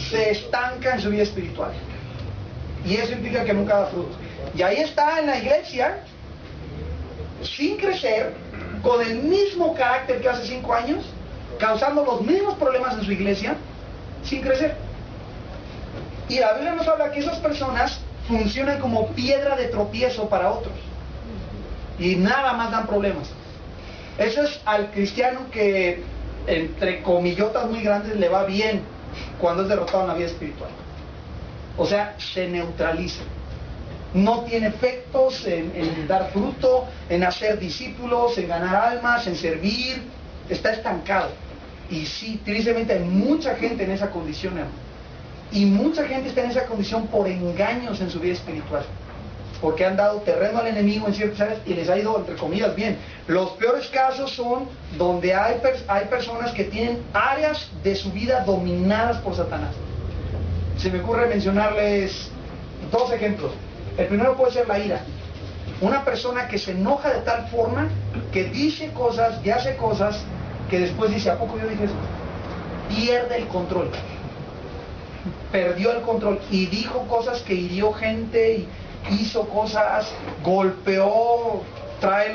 se estanca en su vida espiritual. Y eso implica que nunca da fruto. Y ahí está en la iglesia, sin crecer, con el mismo carácter que hace 5 años, causando los mismos problemas en su iglesia, sin crecer. Y la Biblia nos habla que esas personas funcionan como piedra de tropiezo para otros y nada más dan problemas. Eso es al cristiano que, entre comillotas muy grandes, le va bien cuando es derrotado en la vida espiritual. O sea, se neutraliza, no tiene efectos en dar fruto, en hacer discípulos, en ganar almas, en servir. Está estancado. Y sí, tristemente hay mucha gente en esa condición, hermano. Y mucha gente está en esa condición por engaños en su vida espiritual, porque han dado terreno al enemigo en ciertas áreas y les ha ido, entre comillas, bien. Los peores casos son donde hay personas que tienen áreas de su vida dominadas por Satanás. Se me ocurre mencionarles 2 ejemplos. El primero puede ser la ira. Una persona que se enoja de tal forma que dice cosas y hace cosas que después dice, ¿a poco yo dije eso? Pierde el control. Perdió el control y dijo cosas que hirió gente y hizo cosas, golpeó, trae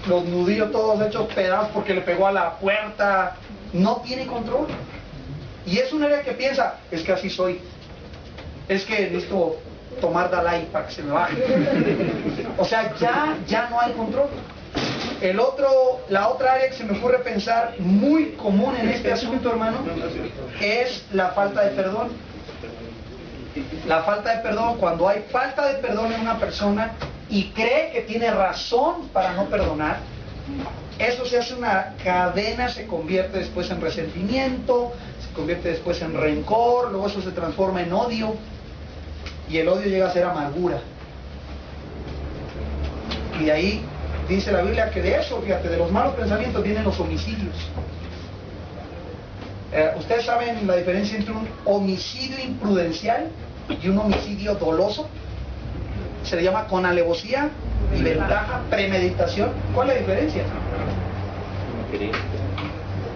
los nudillos todos hechos pedazos porque le pegó a la puerta, no tiene control. Y es un área que piensa, es que así soy, es que necesito tomar Dalai para que se me baje. O sea, ya no hay control. La otra área que se me ocurre pensar, muy común en este asunto, hermano, es la falta de perdón. La falta de perdón, cuando hay falta de perdón en una persona y cree que tiene razón para no perdonar, eso se hace una cadena, se convierte después en resentimiento, se convierte después en rencor, luego eso se transforma en odio, y el odio llega a ser amargura. Y de ahí dice la Biblia que de eso, fíjate, de los malos pensamientos vienen los homicidios. ¿Ustedes saben la diferencia entre un homicidio imprudencial y un homicidio doloso? Se le llama con alevosía y ventaja, premeditación. ¿Cuál es la diferencia?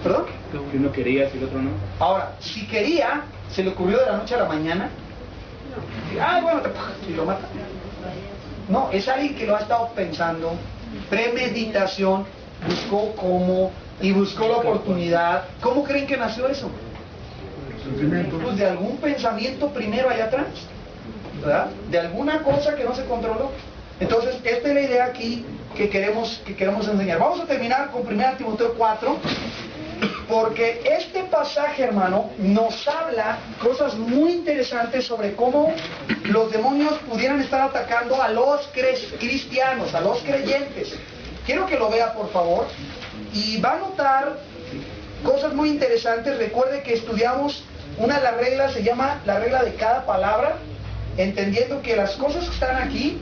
¿Perdón? Que uno quería, si el otro no. Ahora, si quería, se le ocurrió de la noche a la mañana. Ah, bueno, y lo mata. No, es alguien que lo ha estado pensando, premeditación, buscó cómo y buscó la oportunidad. ¿Cómo creen que nació eso? Pues de algún pensamiento primero allá atrás, ¿verdad? De alguna cosa que no se controló. Entonces, esta es la idea aquí que queremos enseñar. Vamos a terminar con 1 Timoteo 4, porque este pasaje, hermano, nos habla cosas muy interesantes sobre cómo los demonios pudieran estar atacando a los cristianos, a los creyentes. Quiero que lo vea, por favor, y va a notar cosas muy interesantes. Recuerde que estudiamos una de las reglas, se llama la regla de cada palabra, entendiendo que las cosas que están aquí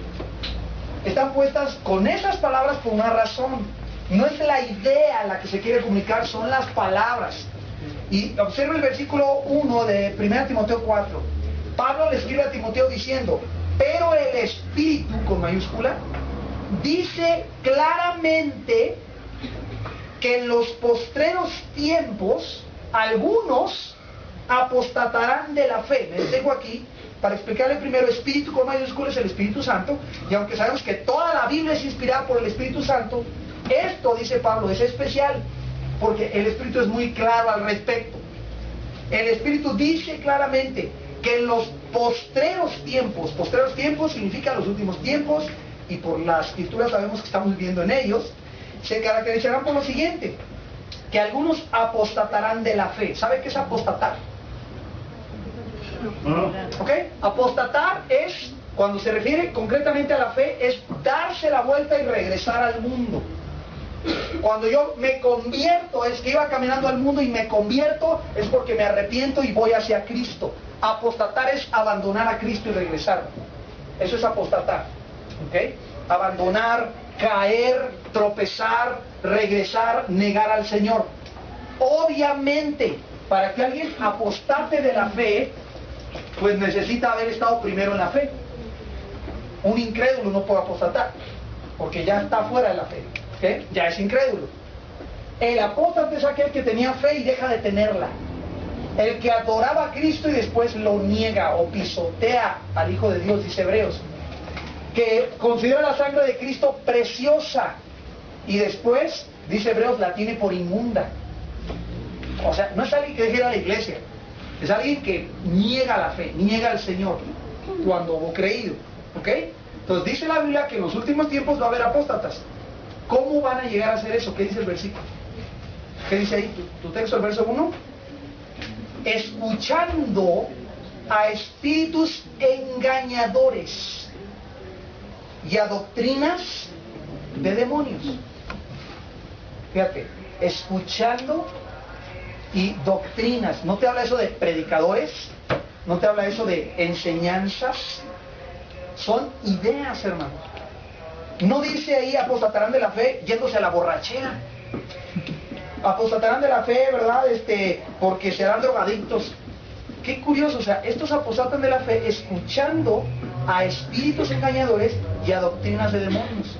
están puestas con esas palabras por una razón. No es la idea la que se quiere comunicar, son las palabras. Y observa el versículo 1 de 1 Timoteo 4. Pablo le escribe a Timoteo diciendo, pero el Espíritu, con mayúscula, dice claramente que en los postreros tiempos algunos apostatarán de la fe. Me detengo aquí para explicarle primero. Espíritu con mayúscula es el Espíritu Santo, y aunque sabemos que toda la Biblia es inspirada por el Espíritu Santo, esto, dice Pablo, es especial, porque el Espíritu es muy claro al respecto. El Espíritu dice claramente que en los postreros tiempos significa los últimos tiempos, y por la Escritura sabemos que estamos viviendo en ellos, se caracterizarán por lo siguiente, que algunos apostatarán de la fe. ¿Sabe qué es apostatar? ¿Ok? Apostatar es, cuando se refiere concretamente a la fe, es darse la vuelta y regresar al mundo. Cuando yo me convierto, es que iba caminando al mundo y me convierto, es porque me arrepiento y voy hacia Cristo. Apostatar es abandonar a Cristo y regresar. Eso es apostatar. ¿Ok? Abandonar, caer, tropezar, regresar, negar al Señor. Obviamente, para que alguien apostate de la fe, pues necesita haber estado primero en la fe. Un incrédulo no puede apostatar, porque ya está fuera de la fe. ¿Okay? Ya es incrédulo. El apóstata es aquel que tenía fe y deja de tenerla. El que adoraba a Cristo y después lo niega o pisotea al Hijo de Dios, dice Hebreos. Que considera la sangre de Cristo preciosa y después, dice Hebreos, la tiene por inmunda. O sea, no es alguien que deje ir a la iglesia, es alguien que niega la fe, niega al Señor cuando hubo creído. ¿Ok? Entonces dice la Biblia que en los últimos tiempos va a haber apóstatas. ¿Cómo van a llegar a hacer eso? ¿Qué dice el versículo? ¿Qué dice ahí tu texto, el verso 1? Escuchando a espíritus engañadores y a doctrinas de demonios. Fíjate, escuchando y doctrinas. No te habla eso de predicadores, no te habla eso de enseñanzas, son ideas, hermanos. No dice ahí apostatarán de la fe yéndose a la borrachera. Apostatarán de la fe, ¿verdad? Porque serán drogadictos. Qué curioso, o sea, estos apostatan de la fe escuchando a espíritus engañadores y a doctrinas de demonios.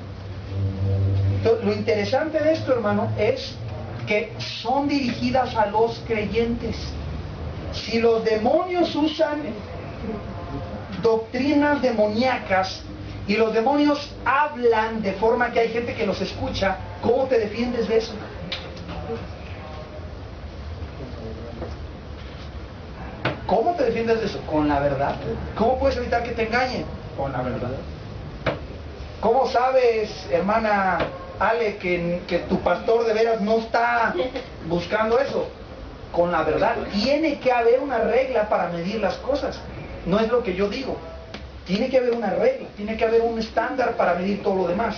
Entonces, lo interesante de esto, hermano, es que son dirigidas a los creyentes. Si los demonios usan doctrinas demoníacas Y los demonios hablan de forma que hay gente que los escucha. ¿Cómo te defiendes de eso? ¿Cómo te defiendes de eso? Con la verdad. ¿Cómo puedes evitar que te engañen? Con la verdad. ¿Cómo sabes, hermana Ale, que tu pastor de veras no está buscando eso? Con la verdad. Tiene que haber una regla para medir las cosas. No es lo que yo digo. Tiene que haber una regla, tiene que haber un estándar para medir todo lo demás.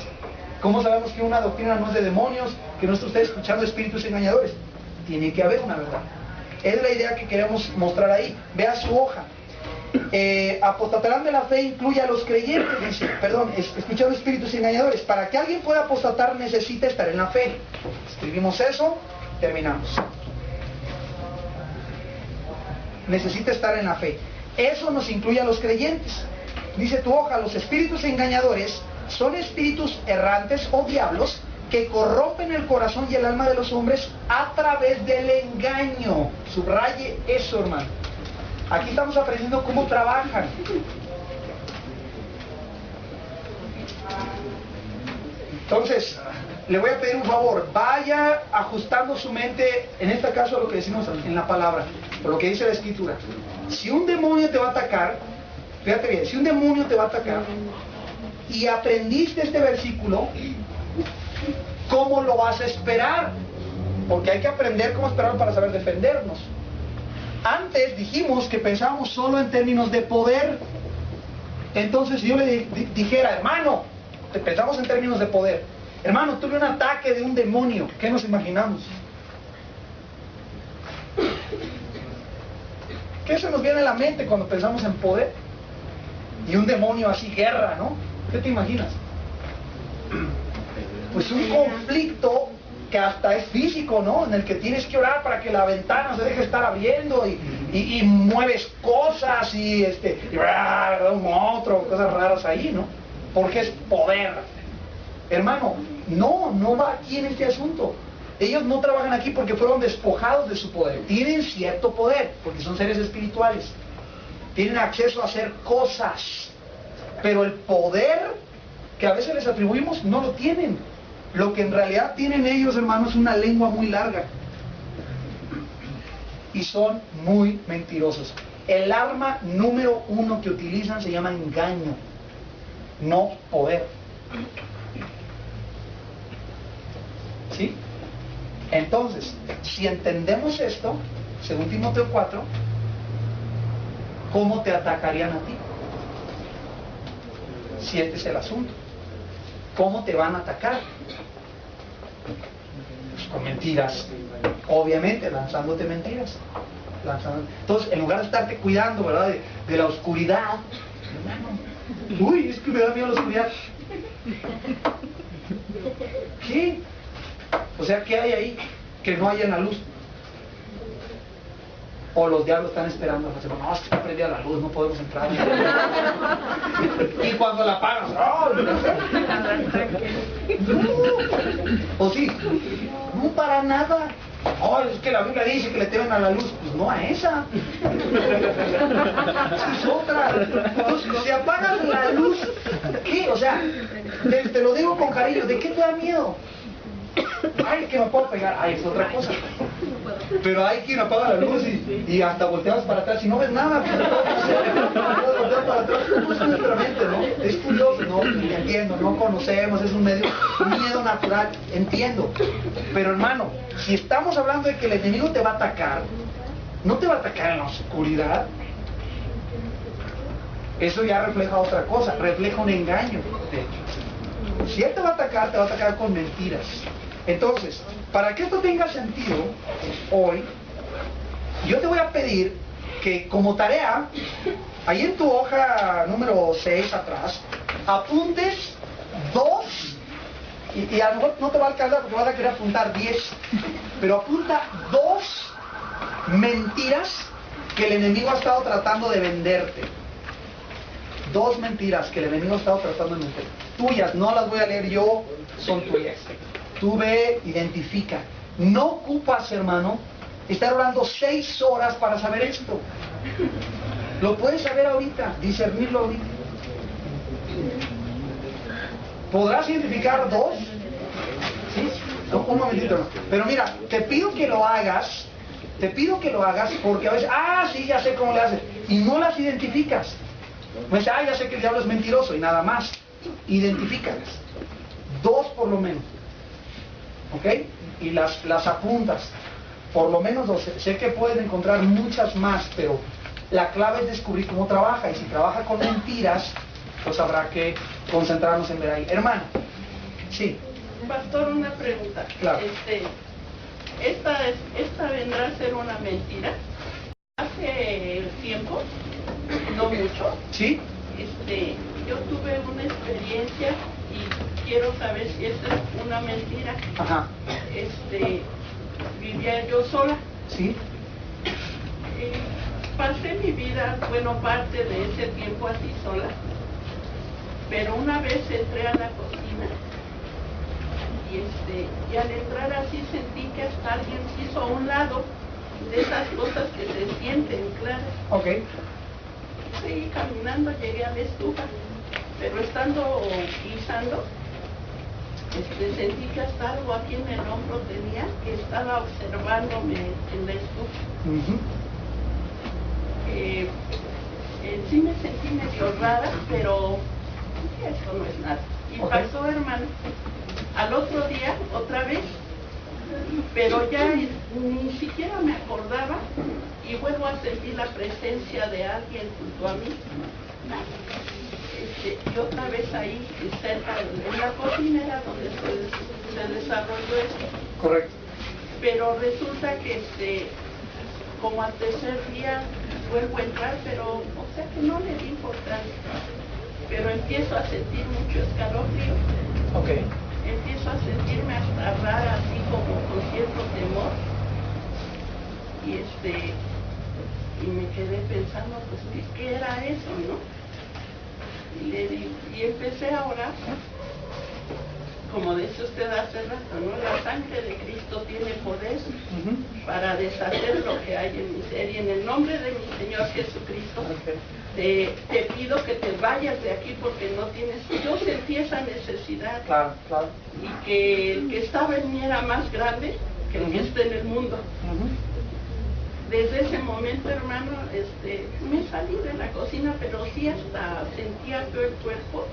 ¿Cómo sabemos que una doctrina no es de demonios, que no está usted escuchando espíritus engañadores? Tiene que haber una verdad. Es la idea que queremos mostrar ahí. Vea su hoja. Apostatarán de la fe incluye a los creyentes, dice, escuchando espíritus engañadores. Para que alguien pueda apostatar necesita estar en la fe. Escribimos eso, terminamos. Necesita estar en la fe. Eso nos incluye a los creyentes. Dice tu hoja, los espíritus engañadores son espíritus errantes o diablos que corrompen el corazón y el alma de los hombres a través del engaño. Subraye eso, hermano. Aquí estamos aprendiendo cómo trabajan. Entonces, le voy a pedir un favor, vaya ajustando su mente, en este caso a lo que decimos en la palabra, por lo que dice la Escritura. Si un demonio te va a atacar, fíjate bien, si un demonio te va a atacar y aprendiste este versículo, ¿cómo lo vas a esperar? Porque hay que aprender cómo esperarlo para saber defendernos. Antes dijimos que pensábamos solo en términos de poder. Entonces si yo le dijera, hermano, pensamos en términos de poder. Hermano, tuve un ataque de un demonio. ¿Qué nos imaginamos? ¿Qué se nos viene a la mente cuando pensamos en poder? Y un demonio así, guerra, ¿no? ¿Qué te imaginas? Pues un conflicto que hasta es físico, ¿no? En el que tienes que orar para que la ventana se deje estar abriendo y mueves cosas y un monstruo, cosas raras ahí, ¿no? Porque es poder. Hermano, no va aquí en este asunto. Ellos no trabajan aquí porque fueron despojados de su poder. Tienen cierto poder, porque son seres espirituales. Tienen acceso a hacer cosas. Pero el poder que a veces les atribuimos no lo tienen. Lo que en realidad tienen ellos, hermanos, es una lengua muy larga. Y son muy mentirosos. El arma número 1 que utilizan se llama engaño, no poder. ¿Sí? Entonces, si entendemos esto, según Timoteo 4, ¿cómo te atacarían a ti? Si este es el asunto. ¿Cómo te van a atacar? Pues con mentiras. Obviamente, lanzándote mentiras. Entonces, en lugar de estarte cuidando, ¿verdad? De la oscuridad. Uy, es que me da miedo la oscuridad. ¿Qué? O sea, ¿qué hay ahí que no hay en la luz? O los diablos están esperando. No, es que está prendida la luz, no podemos entrar. Y cuando la apagas, ¡oh! ¿O sí? No, para nada. Oh, es que la Biblia dice que le temen a la luz. Pues no a esa. Es otra. Entonces, si apagas la luz, ¿qué? O sea, te lo digo con cariño, ¿de qué te da miedo? Ay, que me puedo pegar. Ay, es otra cosa. Pero hay quien apaga la luz y hasta volteas para atrás y no ves nada. Volteas para atrás. ¿Cómo es nuestra mente, no? Es curioso, ¿no? Entiendo, no conocemos, es un miedo natural. Entiendo. Pero hermano, si estamos hablando de que el enemigo te va a atacar, no te va a atacar en la oscuridad. Eso ya refleja otra cosa, refleja un engaño, de hecho. Si él te va a atacar con mentiras. Entonces, para que esto tenga sentido, hoy, yo te voy a pedir que como tarea, ahí en tu hoja número 6 atrás, apuntes 2, y a lo mejor no te va a alcanzar porque vas a querer apuntar 10, pero apunta 2 mentiras que el enemigo ha estado tratando de venderte. 2 mentiras que el enemigo ha estado tratando de vender. Tuyas, no las voy a leer yo, son tuyas. Tú ve, identifica. No ocupas, hermano, estar orando 6 horas para saber esto. Lo puedes saber ahorita, discernirlo ahorita. ¿Podrás identificar dos? ¿Sí? Un momentito, hermano. Pero mira, te pido que lo hagas porque a veces, sí, ya sé cómo le haces, y no las identificas. Pues, ya sé que el diablo es mentiroso y nada más. Identifícalas. Dos por lo menos. ¿Ok? Y las apuntas. Por lo menos dos. Sé que pueden encontrar muchas más, pero la clave es descubrir cómo trabaja. Y si trabaja con mentiras, pues habrá que concentrarnos en ver ahí. Hermano. Sí. Pastor, una pregunta. Claro. Esta vendrá a ser una mentira. Hace tiempo, no mucho, ¿Sí? yo tuve una experiencia y quiero saber si esta es una mentira. Ajá. Vivía yo sola. ¿Sí? Pasé mi vida, parte de ese tiempo así sola, pero una vez entré a la cocina y al entrar así sentí que hasta alguien se hizo a un lado de esas cosas que se sienten claras. Ok. Seguí caminando, llegué a la estufa, pero estando guisando, sentí que hasta algo aquí en el hombro tenía que estaba observándome en la estufa. Sí me sentí medio rara, pero eso no es nada. Y pasó, hermano, al otro día, otra vez, pero ya ni siquiera me acordaba y vuelvo a sentir la presencia de alguien junto a mí. Y otra vez ahí, cerca en la cocina era donde se desarrolló esto. Correcto. Pero resulta que como al tercer día vuelvo a entrar, pero o sea que no le di importancia. Pero empiezo a sentir mucho escalofrío. Ok. Empiezo a sentirme hasta rara, así como con cierto temor. Y me quedé pensando, pues, ¿qué era eso, no? Y empecé a orar, como dice usted hace rato, ¿no? La sangre de Cristo tiene poder para deshacer lo que hay en mi ser. Y en el nombre de mi Señor Jesucristo, te pido que te vayas de aquí porque no tienes... Yo sentí esa necesidad. Claro, claro. Y que el que estaba en mí era más grande que el que está en el mundo. Desde ese momento, hermano, me salí de la cocina, pero sí hasta sentía todo el cuerpo.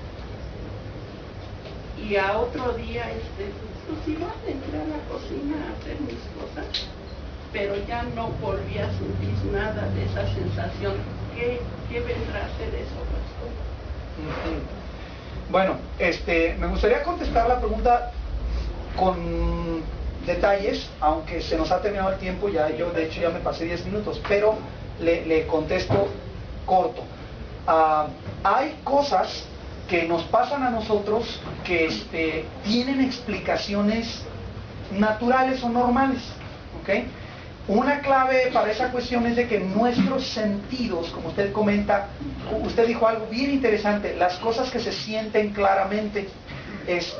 Y a otro día, pues igual entré a la cocina a hacer mis cosas, pero ya no volví a sentir nada de esa sensación. ¿Qué vendrá a ser eso, pastor? Bueno, me gustaría contestar la pregunta con detalles, aunque se nos ha terminado el tiempo, yo de hecho ya me pasé 10 minutos, pero le contesto corto. Hay cosas que nos pasan a nosotros que tienen explicaciones naturales o normales, ¿ok? Una clave para esa cuestión es de que nuestros sentidos, como usted comenta, usted dijo algo bien interesante, las cosas que se sienten claramente, es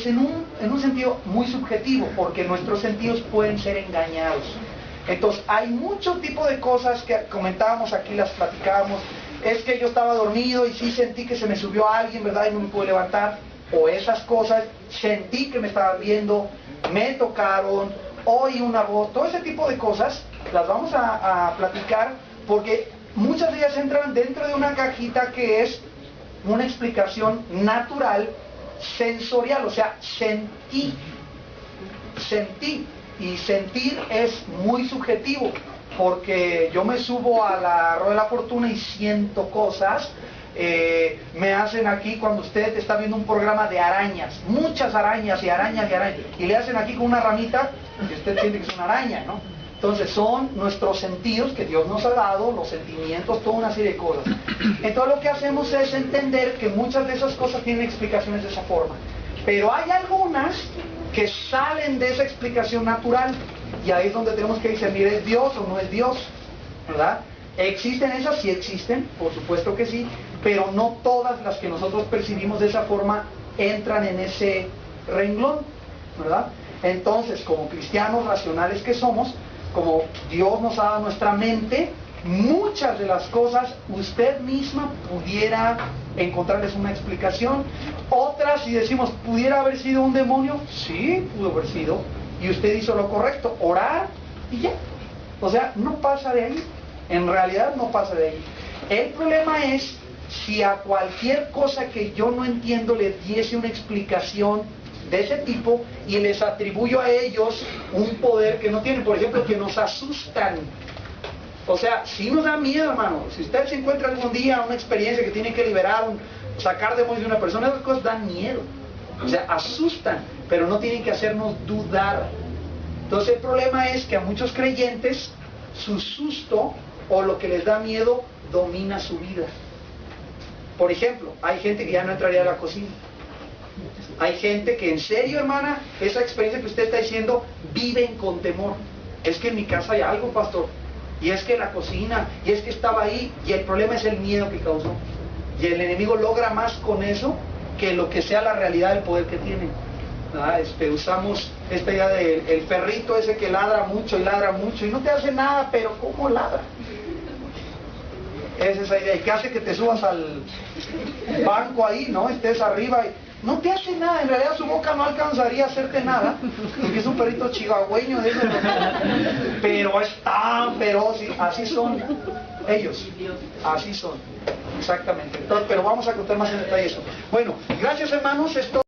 en un sentido muy subjetivo, porque nuestros sentidos pueden ser engañados. Entonces, hay mucho tipo de cosas que comentábamos aquí, las platicábamos. Es que yo estaba dormido y sí sentí que se me subió alguien, ¿verdad? Y no me pude levantar. O esas cosas, sentí que me estaban viendo, me tocaron, oí una voz. Todo ese tipo de cosas las vamos a platicar, porque muchas de ellas entran dentro de una cajita que es una explicación natural, sensorial, o sea, sentí. Y sentir es muy subjetivo, porque yo me subo a la rueda de la fortuna y siento cosas. Me hacen aquí, cuando usted está viendo un programa de arañas, muchas arañas y arañas y arañas, y le hacen aquí con una ramita, y usted siente que es una araña, ¿no? Entonces son nuestros sentidos que Dios nos ha dado, los sentimientos, toda una serie de cosas. Entonces lo que hacemos es entender que muchas de esas cosas tienen explicaciones de esa forma, pero hay algunas que salen de esa explicación natural, y ahí es donde tenemos que discernir, ¿es Dios o no es Dios? ¿Verdad? ¿Existen esas? Sí existen, por supuesto que sí, pero no todas las que nosotros percibimos de esa forma entran en ese renglón, ¿verdad? Entonces, como cristianos racionales que somos, como Dios nos ha dado nuestra mente, muchas de las cosas usted misma pudiera encontrarles una explicación. Otras, si decimos, ¿pudiera haber sido un demonio? Sí, pudo haber sido. Y usted hizo lo correcto, orar y ya. O sea, no pasa de ahí. En realidad no pasa de ahí. El problema es si a cualquier cosa que yo no entiendo le diese una explicación de ese tipo y les atribuyo a ellos un poder que no tienen. Por ejemplo, que nos asustan. O sea, sí nos da miedo, hermano. Si usted se encuentra algún día una experiencia que tiene que liberar, sacar demonios de una persona, esas cosas dan miedo. O sea, asustan, pero no tienen que hacernos dudar. Entonces el problema es que a muchos creyentes su susto o lo que les da miedo domina su vida. Por ejemplo, hay gente que ya no entraría a la cocina. Hay gente que en serio, hermana, esa experiencia que usted está diciendo, viven con temor. Es que en mi casa hay algo, pastor. Y es que la cocina, y es que estaba ahí, y el problema es el miedo que causó. Y el enemigo logra más con eso que lo que sea la realidad del poder que tiene. Usamos esta idea del perrito ese que ladra mucho y no te hace nada, pero ¿cómo ladra? Es esa idea, y que hace que te subas al banco ahí, ¿no? Estés arriba y no te hace nada. En realidad su boca no alcanzaría a hacerte nada, porque es un perrito chihuahueño de esos, pero es tan feroz, y así son ellos, así son, exactamente. Entonces, pero vamos a contar más en detalle eso. Bueno, gracias hermanos, esto